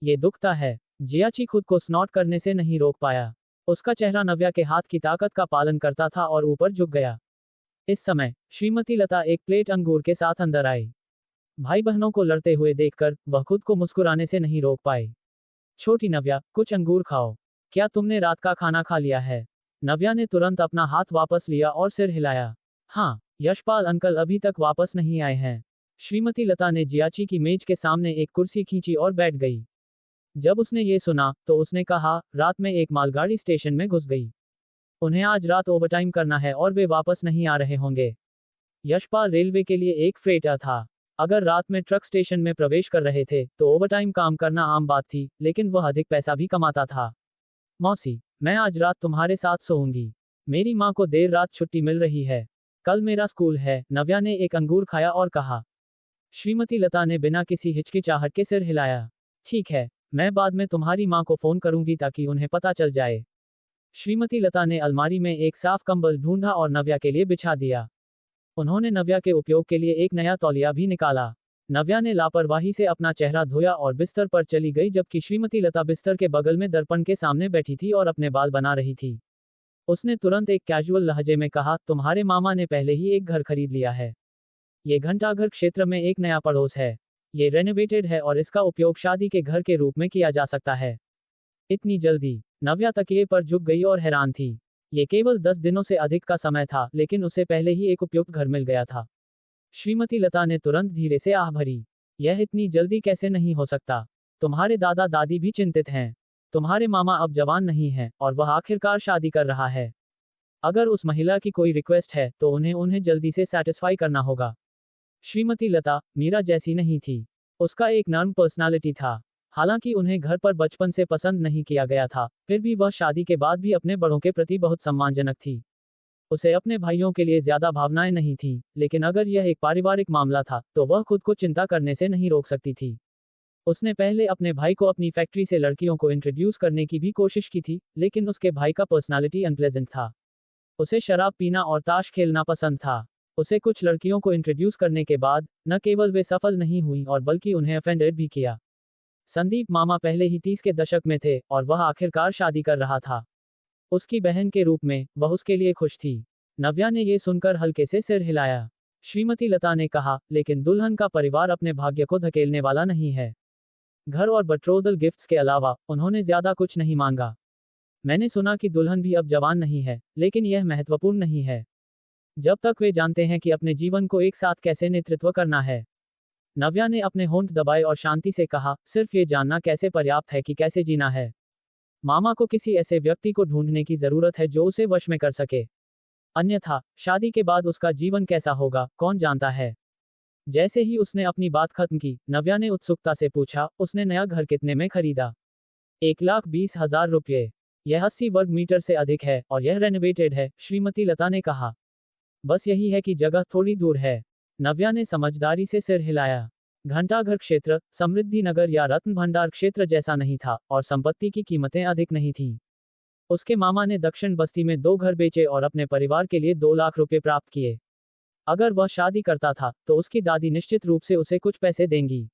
ये दुखता है। जियाची खुद को स्नॉट करने से नहीं रोक पाया। उसका चेहरा नव्या के हाथ की ताकत का पालन करता था और ऊपर झुक गया। इस समय श्रीमती लता एक प्लेट अंगूर के साथ अंदर आई। भाई बहनों को लड़ते हुए देखकर वह खुद को मुस्कुराने से नहीं रोक पाए। छोटी नव्या, कुछ अंगूर खाओ। क्या तुमने रात का खाना खा लिया है? नव्या ने तुरंत अपना हाथ वापस लिया और सिर हिलाया। हाँ, यशपाल अंकल अभी तक वापस नहीं आए हैं। श्रीमती लता ने जियाची की मेज के सामने एक कुर्सी खींची और बैठ गई। जब उसने ये सुना, तो उसने कहा, रात में एक मालगाड़ी स्टेशन में घुस गई। उन्हें आज रात ओवरटाइम करना है और वे वापस नहीं आ रहे होंगे। यशपाल रेलवे के लिए एक फ्रेटर था। अगर रात में ट्रक स्टेशन में प्रवेश कर रहे थे, तो ओवरटाइम काम करना आम बात थी, लेकिन वह अधिक पैसा भी कमाता था। मौसी, मैं आज रात तुम्हारे साथ सोऊंगी। मेरी माँ को देर रात छुट्टी मिल रही है। कल मेरा स्कूल है। नव्या ने एक अंगूर खाया और कहा। श्रीमती लता ने बिना किसी हिचकिचाहट के सिर हिलाया। ठीक है, मैं बाद में तुम्हारी माँ को फोन करूंगी ताकि उन्हें पता चल जाए। श्रीमती लता ने अलमारी में एक साफ कंबल ढूंढा और नव्या के लिए बिछा दिया। उन्होंने नव्या के उपयोग के लिए एक नया तौलिया भी निकाला। नव्या ने लापरवाही से अपना चेहरा धोया और बिस्तर पर चली गई, जबकि श्रीमती लता बिस्तर के बगल में दर्पण के सामने बैठी थी और अपने बाल बना रही थी। उसने तुरंत एक कैजुअल लहजे में कहा, तुम्हारे मामा ने पहले ही एक घर खरीद लिया है। ये घंटाघर क्षेत्र में एक नया पड़ोस है। ये रेनोवेटेड है और इसका उपयोग शादी के घर के रूप में किया जा सकता है। इतनी जल्दी? नव्या तकिए पर झुक गई और हैरान थी। ये केवल 10 दिनों से अधिक का समय था, लेकिन उसे पहले ही एक उपयुक्त घर मिल गया था। श्रीमती लता ने तुरंत धीरे से आह भरी। यह इतनी जल्दी कैसे नहीं हो सकता? तुम्हारे दादा दादी भी चिंतित हैं। तुम्हारे मामा अब जवान नहीं हैं और वह आखिरकार शादी कर रहा है। अगर उस महिला की कोई रिक्वेस्ट है, तो उन्हें जल्दी से सेटिस्फाई करना होगा। श्रीमती लता मीरा जैसी नहीं थी। उसका एक नर्म पर्सनालिटी था। हालांकि उन्हें घर पर बचपन से पसंद नहीं किया गया था, फिर भी वह शादी के बाद भी अपने बड़ों के प्रति बहुत सम्मानजनक थी। उसे अपने भाइयों के लिए ज्यादा भावनाएं नहीं थीं, लेकिन अगर यह एक पारिवारिक मामला था, तो वह खुद को चिंता करने से नहीं रोक सकती थी। उसने पहले अपने भाई को अपनी फैक्ट्री से लड़कियों को इंट्रोड्यूस करने की भी कोशिश की थी, लेकिन उसके भाई का पर्सनालिटी अनप्लेजेंट था। उसे शराब पीना और ताश खेलना पसंद था। उसे कुछ लड़कियों को इंट्रोड्यूस करने के बाद न केवल वे सफल नहीं हुई और बल्कि उन्हें ऑफेंडेड भी किया। संदीप मामा पहले ही 30 के दशक में थे और वह आखिरकार शादी कर रहा था। उसकी बहन के रूप में वह उसके लिए खुश थी। नव्या ने यह सुनकर हल्के से सिर हिलाया। श्रीमती लता ने कहा, लेकिन दुल्हन का परिवार अपने भाग्य को धकेलने वाला नहीं है। घर और बट्रोदल गिफ्ट्स के अलावा उन्होंने ज्यादा कुछ नहीं मांगा। मैंने सुना कि दुल्हन भी अब जवान नहीं है, लेकिन यह महत्वपूर्ण नहीं है। जब तक वे जानते हैं कि अपने जीवन को एक साथ कैसे नेतृत्व करना है। नव्या ने अपने होंठ दबाए और शांति से कहा, सिर्फ ये जानना कैसे पर्याप्त है कि कैसे जीना है। मामा को किसी ऐसे व्यक्ति को ढूंढने की जरूरत है जो उसे वश में कर सके। अन्यथा शादी के बाद उसका जीवन कैसा होगा, कौन जानता है। जैसे ही उसने अपनी बात खत्म की, नव्या ने उत्सुकता से पूछा, उसने नया घर कितने में खरीदा? 1,20,000 रुपये। यह 80 वर्ग मीटर से अधिक है और यह रेनोवेटेड है, श्रीमती लता ने कहा। बस यही है कि जगह थोड़ी दूर है। नव्या ने समझदारी से सिर हिलाया। घंटाघर क्षेत्र, समृद्धि नगर या रत्न भंडार क्षेत्र जैसा नहीं था और संपत्ति की कीमतें अधिक नहीं थीं। उसके मामा ने दक्षिण बस्ती में 2 घर बेचे और अपने परिवार के लिए 2 लाख रुपए प्राप्त किए। अगर वह शादी करता था तो उसकी दादी निश्चित रूप से उसे कुछ पैसे देंगी।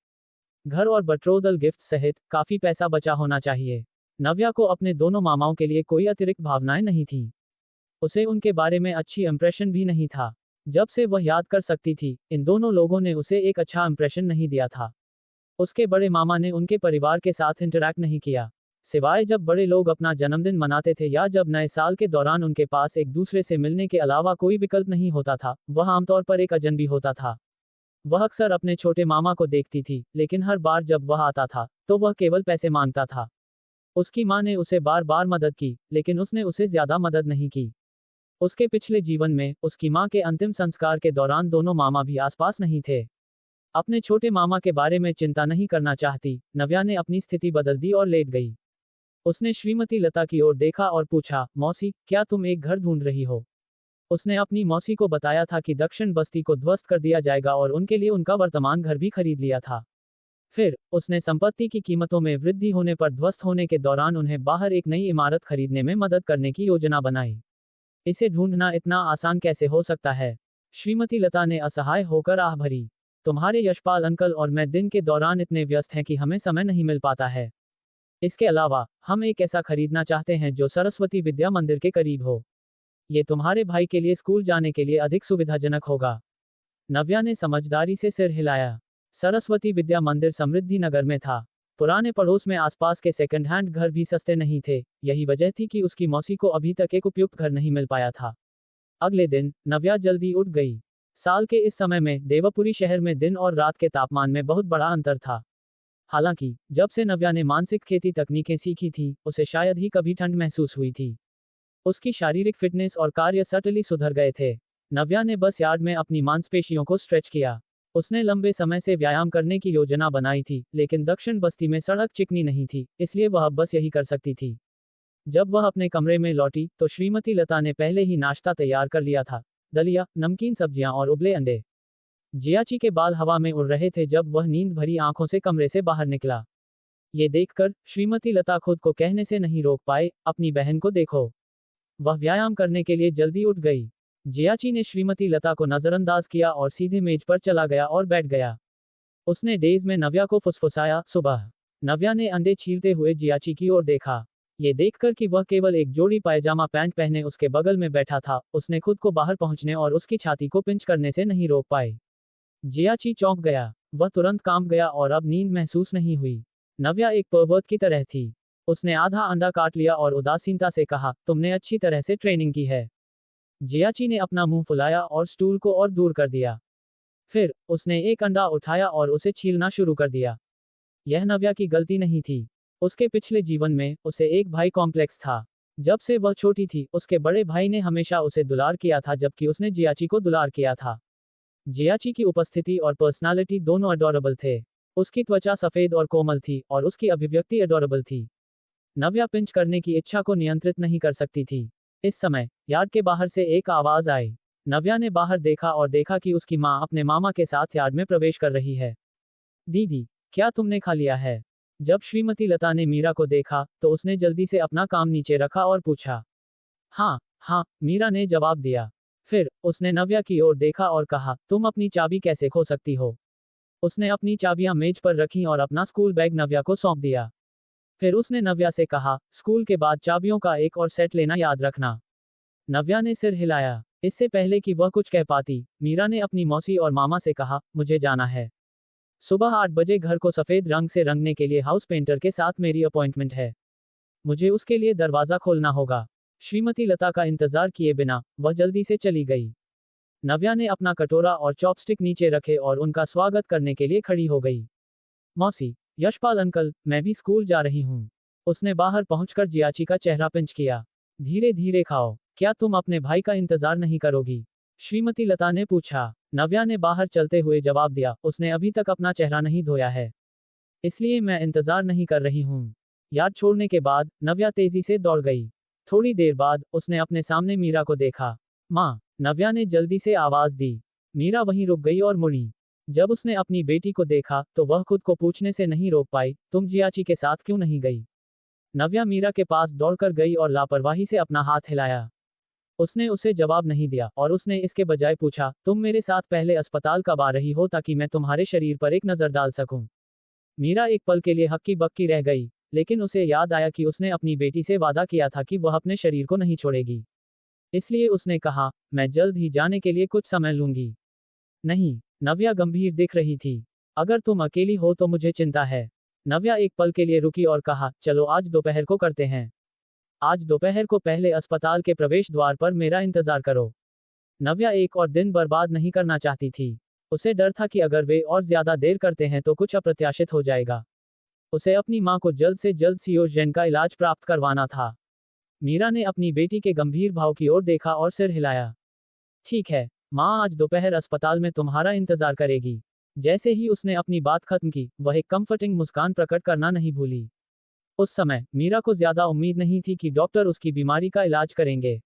घर और बट्रोदल गिफ्ट सहित काफी पैसा बचा होना चाहिए। नव्या को अपने दोनों मामाओं के लिए कोई अतिरिक्त भावनाएं नहीं थी। उसे उनके बारे में अच्छी इंप्रेशन भी नहीं था। जब से वह याद कर सकती थी, इन दोनों लोगों ने उसे एक अच्छा इंप्रेशन नहीं दिया था। उसके बड़े मामा ने उनके परिवार के साथ इंटरैक्ट नहीं किया, सिवाय जब बड़े लोग अपना जन्मदिन मनाते थे या जब नए साल के दौरान उनके पास एक दूसरे से मिलने के अलावा कोई विकल्प नहीं होता था। वह आमतौर पर एक अजनबी होता था। वह अक्सर अपने छोटे मामा को देखती थी, लेकिन हर बार जब वह आता था तो वह केवल पैसे मांगता था। उसकी मां ने उसे बार बार मदद की, लेकिन उसने उसे ज्यादा मदद नहीं की। उसके पिछले जीवन में उसकी मां के अंतिम संस्कार के दौरान दोनों मामा भी आसपास नहीं थे। अपने छोटे मामा के बारे में चिंता नहीं करना चाहती, नव्या ने अपनी स्थिति बदल दी और लेट गई। उसने श्रीमती लता की ओर देखा और पूछा, मौसी, क्या तुम एक घर ढूंढ रही हो? उसने अपनी मौसी को बताया था कि दक्षिण बस्ती को ध्वस्त कर दिया जाएगा और उनके लिए उनका वर्तमान घर भी खरीद लिया था। फिर उसने संपत्ति की कीमतों में वृद्धि होने पर ध्वस्त होने के दौरान उन्हें बाहर एक नई इमारत खरीदने में मदद करने की योजना बनाई। इसे ढूंढना इतना आसान कैसे हो सकता है? श्रीमती लता ने असहाय होकर आह भरी। तुम्हारे यशपाल अंकल और मैं दिन के दौरान इतने व्यस्त हैं कि हमें समय नहीं मिल पाता है। इसके अलावा हम एक ऐसा खरीदना चाहते हैं जो सरस्वती विद्या मंदिर के करीब हो। ये तुम्हारे भाई के लिए स्कूल जाने के लिए अधिक सुविधाजनक होगा। नव्या ने समझदारी से सिर हिलाया। सरस्वती विद्या मंदिर समृद्धि नगर में था। पुराने पड़ोस में आसपास के सेकंड हैंड घर भी सस्ते नहीं थे। यही वजह थी कि उसकी मौसी को अभी तक एक उपयुक्त घर नहीं मिल पाया था। अगले दिन नव्या जल्दी उठ गई। साल के इस समय में देवपुरी शहर में दिन और रात के तापमान में बहुत बड़ा अंतर था। हालांकि जब से नव्या ने मानसिक खेती तकनीकें सीखी थी, उसे शायद ही कभी ठंड महसूस हुई थी। उसकी शारीरिक फिटनेस और कार्य सटली सुधर गए थे। नव्या ने बस यार्ड में अपनी मांसपेशियों को स्ट्रेच किया। उसने लंबे समय से व्यायाम करने की योजना बनाई थी, लेकिन दक्षिण बस्ती में सड़क चिकनी नहीं थी, इसलिए वह बस यही कर सकती थी। जब वह अपने कमरे में लौटी तो श्रीमती लता ने पहले ही नाश्ता तैयार कर लिया था, दलिया, नमकीन सब्जियां और उबले अंडे। जियाची के बाल हवा में उड़ रहे थे जब वह नींद भरी आंखों से कमरे से बाहर निकला। ये देखकर श्रीमती लता खुद को कहने से नहीं रोक पाए, अपनी बहन को देखो। वह व्यायाम करने के लिए जल्दी उठ गई। जियाची ने श्रीमती लता को नजरअंदाज किया और सीधे मेज पर चला गया और बैठ गया। उसने डेज में नव्या को फुसफुसाया, सुबह। नव्या ने अंडे छीलते हुए जियाची की ओर देखा। ये देखकर कि वह केवल एक जोड़ी पायजामा पैंट पहने उसके बगल में बैठा था, उसने खुद को बाहर पहुंचने और उसकी छाती को पिंच करने से नहीं रोक पाए। जियाची चौंक गया। वह तुरंत कांप गया और अब नींद महसूस नहीं हुई। नव्या एक पर्वत की तरह थी। उसने आधा अंडा काट लिया और उदासीनता से कहा, तुमने अच्छी तरह से ट्रेनिंग की है। जियाची ने अपना मुंह फुलाया और स्टूल को और दूर कर दिया। फिर उसने एक अंडा उठाया और उसे छीलना शुरू कर दिया। यह नव्या की गलती नहीं थी। उसके पिछले जीवन में उसे एक भाई कॉम्प्लेक्स था। जब से वह छोटी थी, उसके बड़े भाई ने हमेशा उसे दुलार किया था, जबकि उसने जियाची को दुलार किया था। जियाची की उपस्थिति और पर्सनालिटी दोनों अडोरेबल थे। उसकी त्वचा सफेद और कोमल थी और उसकी अभिव्यक्ति अडोरेबल थी। नव्या पिंच करने की इच्छा को नियंत्रित नहीं कर सकती थी। इस समय यार्ड के बाहर से एक आवाज आई। नव्या ने बाहर देखा और देखा कि उसकी मां अपने मामा के साथ यार्ड में प्रवेश कर रही है। दीदी, क्या तुमने खा लिया है? जब श्रीमती लता ने मीरा को देखा तो उसने जल्दी से अपना काम नीचे रखा और पूछा। हाँ हाँ, मीरा ने जवाब दिया। फिर उसने नव्या की ओर देखा और कहा, तुम अपनी चाबी कैसे खो सकती हो? उसने अपनी चाबियां मेज पर रखी और अपना स्कूल बैग नव्या को सौंप दिया। फिर उसने नव्या से कहा, स्कूल के बाद चाबियों का एक और सेट लेना याद रखना। नव्या ने सिर हिलाया। इससे पहले कि वह कुछ कह पाती, मीरा ने अपनी मौसी और मामा से कहा, मुझे जाना है। सुबह 8 बजे घर को सफेद रंग से रंगने के लिए हाउस पेंटर के साथ मेरी अपॉइंटमेंट है। मुझे उसके लिए दरवाजा खोलना होगा। श्रीमती लता का इंतजार किए बिना वह जल्दी से चली गई। नव्या ने अपना कटोरा और चॉपस्टिक नीचे रखे और उनका स्वागत करने के लिए खड़ी हो गई। मौसी, यशपाल अंकल, मैं भी स्कूल जा रही हूँ। उसने बाहर पहुंचकर जियाची का चेहरा पिंच किया। धीरे धीरे खाओ, क्या तुम अपने भाई का इंतजार नहीं करोगी? श्रीमती लता ने पूछा। नव्या ने बाहर चलते हुए जवाब दिया, उसने अभी तक अपना चेहरा नहीं धोया है, इसलिए मैं इंतजार नहीं कर रही हूँ। याद छोड़ने के बाद नव्या तेजी से दौड़ गई। थोड़ी देर बाद उसने अपने सामने मीरा को देखा। माँ, नव्या ने जल्दी से आवाज दी। मीरा वहीं रुक गई और मुड़ी। जब उसने अपनी बेटी को देखा तो वह खुद को पूछने से नहीं रोक पाई, तुम जियाची के साथ क्यों नहीं गई? नव्या मीरा के पास दौड़कर गई और लापरवाही से अपना हाथ हिलाया। उसने उसे जवाब नहीं दिया और उसने इसके बजाय पूछा, तुम मेरे साथ पहले अस्पताल कब आ रही हो ताकि मैं तुम्हारे शरीर पर एक नजर डाल सकूं? मीरा एक पल के लिए हक्की बक्की रह गई, लेकिन उसे याद आया कि उसने अपनी बेटी से वादा किया था कि वह अपने शरीर को नहीं छोड़ेगी। इसलिए उसने कहा, मैं जल्द ही जाने के लिए कुछ समय लूंगी। नहीं, नव्या गंभीर दिख रही थी। अगर तुम अकेली हो तो मुझे चिंता है। नव्या एक पल के लिए रुकी और कहा, चलो आज दोपहर को करते हैं। आज दोपहर को पहले अस्पताल के प्रवेश द्वार पर मेरा इंतजार करो। नव्या एक और दिन बर्बाद नहीं करना चाहती थी। उसे डर था कि अगर वे और ज्यादा देर करते हैं तो कुछ अप्रत्याशित हो जाएगा। उसे अपनी मां को जल्द से जल्द सियोजन का इलाज प्राप्त करवाना था। मीरा ने अपनी बेटी के गंभीर भाव की ओर देखा और सिर हिलाया। ठीक है, मां आज दोपहर अस्पताल में तुम्हारा इंतजार करेगी। जैसे ही उसने अपनी बात खत्म की, वह एक कंफर्टिंग मुस्कान प्रकट करना नहीं भूली। उस समय मीरा को ज्यादा उम्मीद नहीं थी कि डॉक्टर उसकी बीमारी का इलाज करेंगे।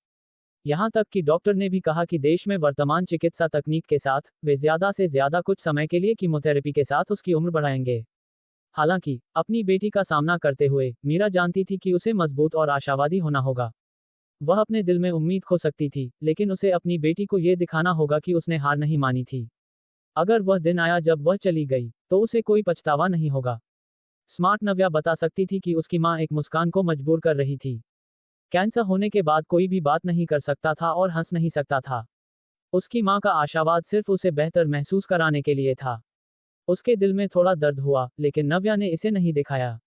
यहां तक कि डॉक्टर ने भी कहा कि देश में वर्तमान चिकित्सा तकनीक के साथ वे ज्यादा से ज्यादा कुछ समय के लिए कीमोथेरेपी के साथ उसकी उम्र बढ़ाएंगे। हालांकि अपनी बेटी का सामना करते हुए मीरा जानती थी कि उसे मजबूत और आशावादी होना होगा। वह अपने दिल में उम्मीद खो सकती थी, लेकिन उसे अपनी बेटी को यह दिखाना होगा कि उसने हार नहीं मानी थी। अगर वह दिन आया जब वह चली गई, तो उसे कोई पछतावा नहीं होगा। स्मार्ट नव्या बता सकती थी कि उसकी मां एक मुस्कान को मजबूर कर रही थी। कैंसर होने के बाद कोई भी बात नहीं कर सकता था और हंस नहीं सकता था। उसकी मां का आशावाद सिर्फ उसे बेहतर महसूस कराने के लिए था। उसके दिल में थोड़ा दर्द हुआ, लेकिन नव्या ने इसे नहीं दिखाया।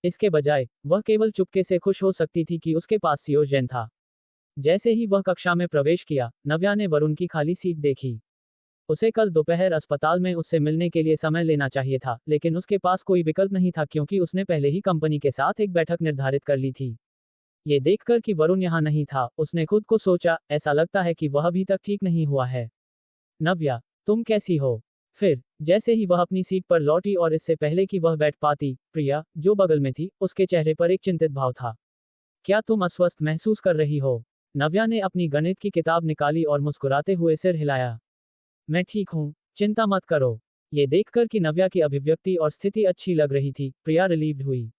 इसके बजाय वह केवल चुपके से खुश हो सकती थी कि उसके पास सियोजन था। जैसे ही वह कक्षा में प्रवेश किया, नव्या ने वरुण की खाली सीट देखी। उसे कल दोपहर अस्पताल में उससे मिलने के लिए समय लेना चाहिए था, लेकिन उसके पास कोई विकल्प नहीं था क्योंकि उसने पहले ही कंपनी के साथ एक बैठक निर्धारित कर ली थी। ये देखकर कि वरुण यहाँ नहीं था, उसने खुद को सोचा, ऐसा लगता है कि वह अभी तक ठीक नहीं हुआ है। नव्या, तुम कैसी हो? फिर जैसे ही वह अपनी सीट पर लौटी और इससे पहले कि वह बैठ पाती, प्रिया, जो बगल में थी, उसके चेहरे पर एक चिंतित भाव था। क्या तुम अस्वस्थ महसूस कर रही हो? नव्या ने अपनी गणित की किताब निकाली और मुस्कुराते हुए सिर हिलाया। मैं ठीक हूँ, चिंता मत करो। ये देखकर कि नव्या की अभिव्यक्ति और स्थिति अच्छी लग रही थी, प्रिया रिलीव्ड हुई।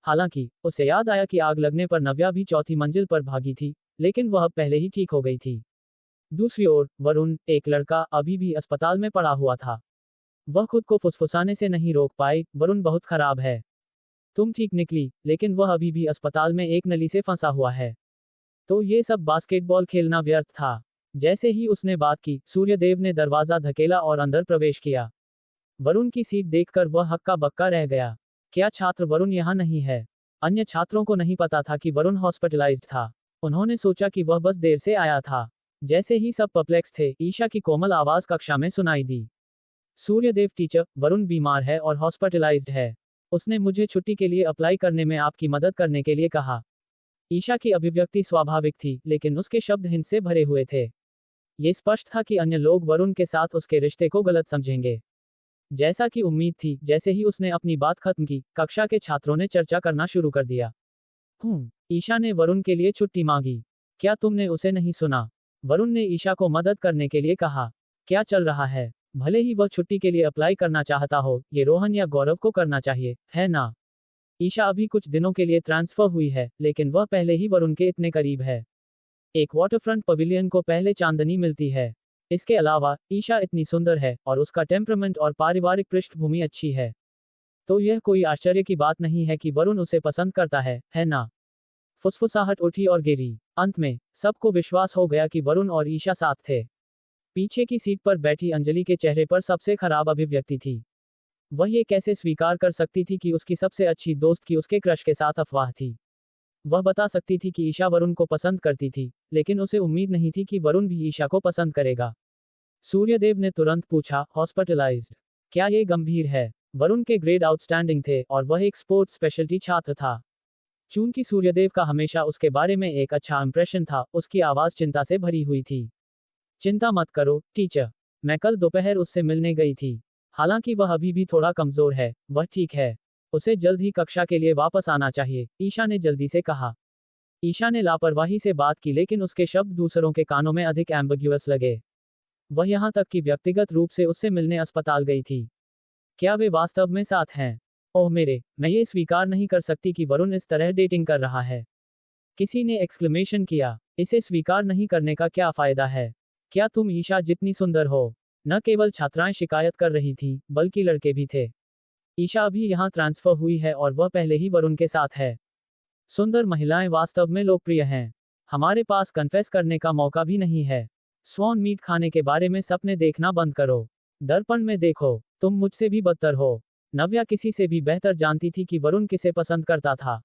हालांकि उसे याद आया कि आग लगने पर नव्या भी चौथी मंजिल पर भागी थी, लेकिन वह पहले ही ठीक हो गई थी। दूसरी ओर वरुण, एक लड़का, अभी भी अस्पताल में पड़ा हुआ था। वह खुद को फुसफुसाने से नहीं रोक पाए, वरुण बहुत खराब है। तुम ठीक निकली, लेकिन वह अभी भी अस्पताल में एक नली से फंसा हुआ है। तो ये सब बास्केटबॉल खेलना व्यर्थ था। जैसे ही उसने बात की, सूर्यदेव ने दरवाजा धकेला और अंदर प्रवेश किया। वरुण की सीट देखकर वह हक्का बक्का रह गया। क्या छात्र वरुण यहाँ नहीं है? अन्य छात्रों को नहीं पता था कि वरुण हॉस्पिटलाइज्ड था। उन्होंने सोचा कि वह बस देर से आया था। जैसे ही सब परप्लेक्स थे, ईशा की कोमल आवाज कक्षा में सुनाई दी। सूर्यदेव टीचर, वरुण बीमार है और हॉस्पिटलाइज्ड है। उसने मुझे छुट्टी के लिए अप्लाई करने में आपकी मदद करने के लिए कहा। ईशा की अभिव्यक्ति स्वाभाविक थी, लेकिन उसके शब्द हिंस से भरे हुए थे। ये स्पष्ट था कि अन्य लोग वरुण के साथ उसके रिश्ते को गलत समझेंगे। जैसा कि उम्मीद थी, जैसे ही उसने अपनी बात खत्म की, कक्षा के छात्रों ने चर्चा करना शुरू कर दिया। ईशा ने वरुण के लिए छुट्टी मांगी। क्या तुमने उसे नहीं सुना? वरुण ने ईशा को मदद करने के लिए कहा। क्या चल रहा है? भले ही वह छुट्टी के लिए अप्लाई करना चाहता हो, ये रोहन या गौरव को करना चाहिए, है ना? ईशा अभी कुछ दिनों के लिए ट्रांसफर हुई है, लेकिन वह पहले ही वरुण के इतने करीब है। एक वाटरफ्रंट पवेलियन को पहले चांदनी मिलती है। इसके अलावा ईशा इतनी सुंदर है और उसका टेम्परामेंट और पारिवारिक पृष्ठभूमि अच्छी है। तो यह कोई आश्चर्य की बात नहीं है कि वरुण उसे पसंद करता है ना? फुसफुसाहट उठी और गिरी। अंत में सबको विश्वास हो गया कि वरुण और ईशा साथ थे। पीछे की सीट पर बैठी अंजलि के चेहरे पर सबसे खराब अभिव्यक्ति थी। वह ये कैसे स्वीकार कर सकती थी कि उसकी सबसे अच्छी दोस्त की उसके क्रश के साथ अफवाह थी। वह बता सकती थी कि ईशा वरुण को पसंद करती थी, लेकिन उसे उम्मीद नहीं थी कि वरुण भी ईशा को पसंद करेगा। सूर्यदेव ने तुरंत पूछा, हॉस्पिटलाइज्ड? क्या ये गंभीर है? वरुण के ग्रेड आउटस्टैंडिंग थे और वह एक स्पोर्ट्स स्पेशलिटी छात्र था। चूंकि सूर्यदेव का हमेशा उसके बारे में एक अच्छा इंप्रेशन था, उसकी आवाज चिंता से भरी हुई थी। चिंता मत करो, टीचर। मैं कल दोपहर उससे मिलने गई थी। हालांकि वह अभी भी थोड़ा कमजोर है, वह ठीक है। उसे जल्द ही कक्षा के लिए वापस आना चाहिए, ईशा ने जल्दी से कहा। ईशा ने लापरवाही से बात की, लेकिन उसके शब्द दूसरों के कानों में अधिक एम्बिग्युअस लगे। वह यहाँ तक कि व्यक्तिगत रूप से उससे मिलने अस्पताल गई थी। क्या वे वास्तव में साथ हैं? ओह मेरे, मैं ये स्वीकार नहीं कर सकती कि वरुण इस तरह डेटिंग कर रहा है। किसी ने एक्सक्लेमेशन किया। इसे स्वीकार नहीं करने का क्या फायदा है? क्या तुम ईशा जितनी सुंदर हो? न केवल छात्राएं शिकायत कर रही थीं, बल्कि लड़के भी थे। ईशा अभी यहाँ ट्रांसफर हुई है और वह पहले ही वरुण के साथ है। सुंदर महिलाएं वास्तव में लोकप्रिय हैं। हमारे पास कन्फेस करने का मौका भी नहीं है। स्वॉन मीट खाने के बारे में सपने देखना बंद करो। दर्पण में देखो, तुम मुझसे भी बदतर हो। नव्या किसी से भी बेहतर जानती थी कि वरुण किसे पसंद करता था।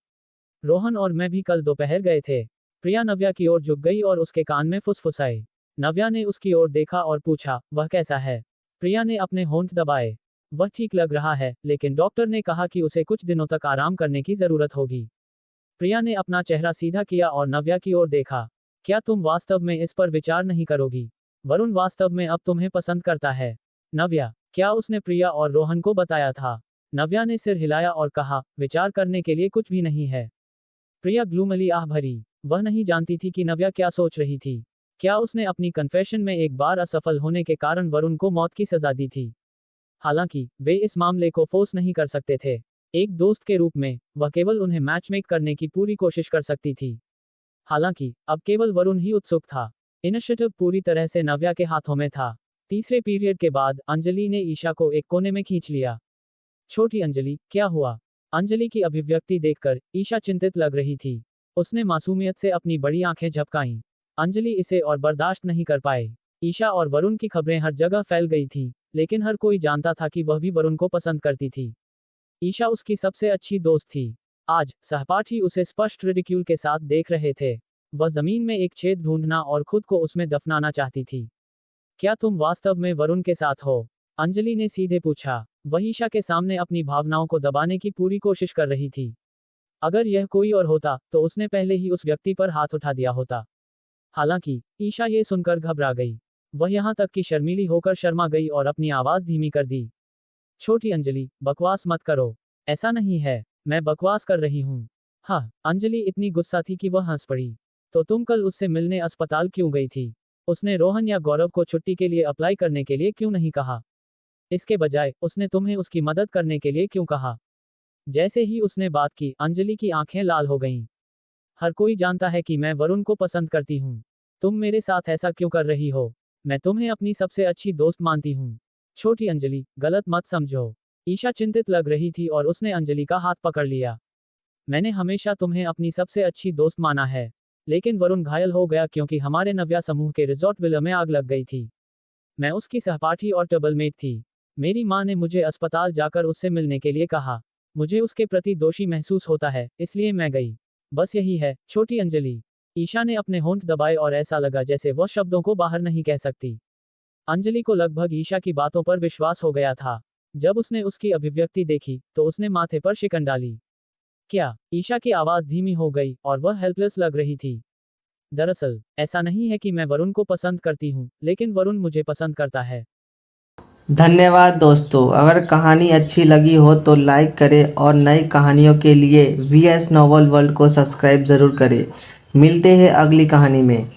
रोहन और मैं भी कल दोपहर गए थे। प्रिया नव्या की ओर झुक गई और उसके कान में फुसफुसाई। नव्या ने उसकी ओर देखा और पूछा, वह कैसा है? प्रिया ने अपने होंठ दबाए। वह ठीक लग रहा है, लेकिन डॉक्टर ने कहा कि उसे कुछ दिनों तक आराम करने की जरूरत होगी। प्रिया ने अपना चेहरा सीधा किया और नव्या की ओर देखा। क्या तुम वास्तव में इस पर विचार नहीं करोगी? वरुण वास्तव में अब तुम्हें पसंद करता है। नव्या, क्या उसने प्रिया और रोहन को बताया था? नव्या ने सिर हिलाया और कहा, विचार करने के लिए कुछ भी नहीं है। प्रिया ग्लूमली आह भरी। वह नहीं जानती थी कि नव्या क्या सोच रही थी। क्या उसने अपनी कन्फेशन में एक बार असफल होने के कारण वरुण को मौत की सजा दी थी? हालांकि वे इस मामले को फोर्स नहीं कर सकते थे। एक दोस्त के रूप में वह केवल उन्हें मैचमेक करने की पूरी कोशिश कर सकती थी। हालांकि अब केवल वरुण ही उत्सुक था। इनिशिएटिव पूरी तरह से नव्या के हाथों में था। तीसरे पीरियड के बाद अंजलि ने ईशा को एक कोने में खींच लिया। छोटी अंजलि, क्या हुआ? अंजलि की अभिव्यक्ति देखकर ईशा चिंतित लग रही थी। उसने मासूमियत से अपनी बड़ी आंखें झपकाईं। अंजलि इसे और बर्दाश्त नहीं कर पाए। ईशा और वरुण की खबरें हर जगह फैल गई थीं, लेकिन हर कोई जानता था कि वह भी वरुण को पसंद करती थी। ईशा उसकी सबसे अच्छी दोस्त थी। आज सहपाठी उसे स्पष्ट रिडिक्यूल के साथ देख रहे थे। वह जमीन में एक छेद ढूंढना और खुद को उसमें दफनाना चाहती थी। क्या तुम वास्तव में वरुण के साथ हो? अंजलि ने सीधे पूछा। वह ईशा के सामने अपनी भावनाओं को दबाने की पूरी कोशिश कर रही थी। अगर यह कोई और होता, तो उसने पहले ही उस व्यक्ति पर हाथ उठा दिया होता। हालांकि ईशा ये सुनकर घबरा गई। वह यहाँ तक कि शर्मीली होकर शर्मा गई और अपनी आवाज धीमी कर दी। छोटी अंजलि, बकवास मत करो। ऐसा नहीं है, मैं बकवास कर रही हूँ। हाँ, अंजलि इतनी गुस्सा थी कि वह हंस पड़ी। तो तुम कल उससे मिलने अस्पताल क्यों गई थी? उसने रोहन या गौरव को छुट्टी के लिए अप्लाई करने के लिए क्यों नहीं कहा? इसके बजाय उसने तुम्हें उसकी मदद करने के लिए क्यों कहा? जैसे ही उसने बात की, अंजलि की आंखें लाल हो गईं। हर कोई जानता है कि मैं वरुण को पसंद करती हूँ। तुम मेरे साथ ऐसा क्यों कर रही हो? मैं तुम्हें अपनी सबसे अच्छी दोस्त मानती हूँ। छोटी अंजलि, गलत मत समझो। ईशा चिंतित लग रही थी और उसने अंजलि का हाथ पकड़ लिया। मैंने हमेशा तुम्हें अपनी सबसे अच्छी दोस्त माना है। लेकिन वरुण घायल हो गया क्योंकि हमारे नव्या समूह के रिजॉर्ट विला में आग लग गई थी। मैं उसकी सहपाठी और टेबलमेट थी। मेरी माँ ने मुझे अस्पताल जाकर उससे मिलने के लिए कहा। मुझे उसके प्रति दोषी महसूस होता है, इसलिए मैं गई। बस यही है, छोटी अंजलि। ईशा ने अपने होंठ दबाए और ऐसा लगा जैसे वह शब्दों को बाहर नहीं कह सकती। अंजलि को लगभग ईशा की बातों पर विश्वास हो गया था। जब उसने उसकी अभिव्यक्ति देखी, तो उसने माथे पर शिकन डाली। क्या? ईशा की आवाज धीमी हो गई और वह हेल्पलेस लग रही थी। दरअसल, ऐसा नहीं है कि मैं वरुण को पसंद करती हूँ, लेकिन वरुण मुझे पसंद करता है। धन्यवाद दोस्तों। अगर कहानी अच्छी लगी हो तो लाइक करें और नई कहानियों के लिए VS नॉवल वर्ल्ड को सब्सक्राइब ज़रूर करें। मिलते हैं अगली कहानी में।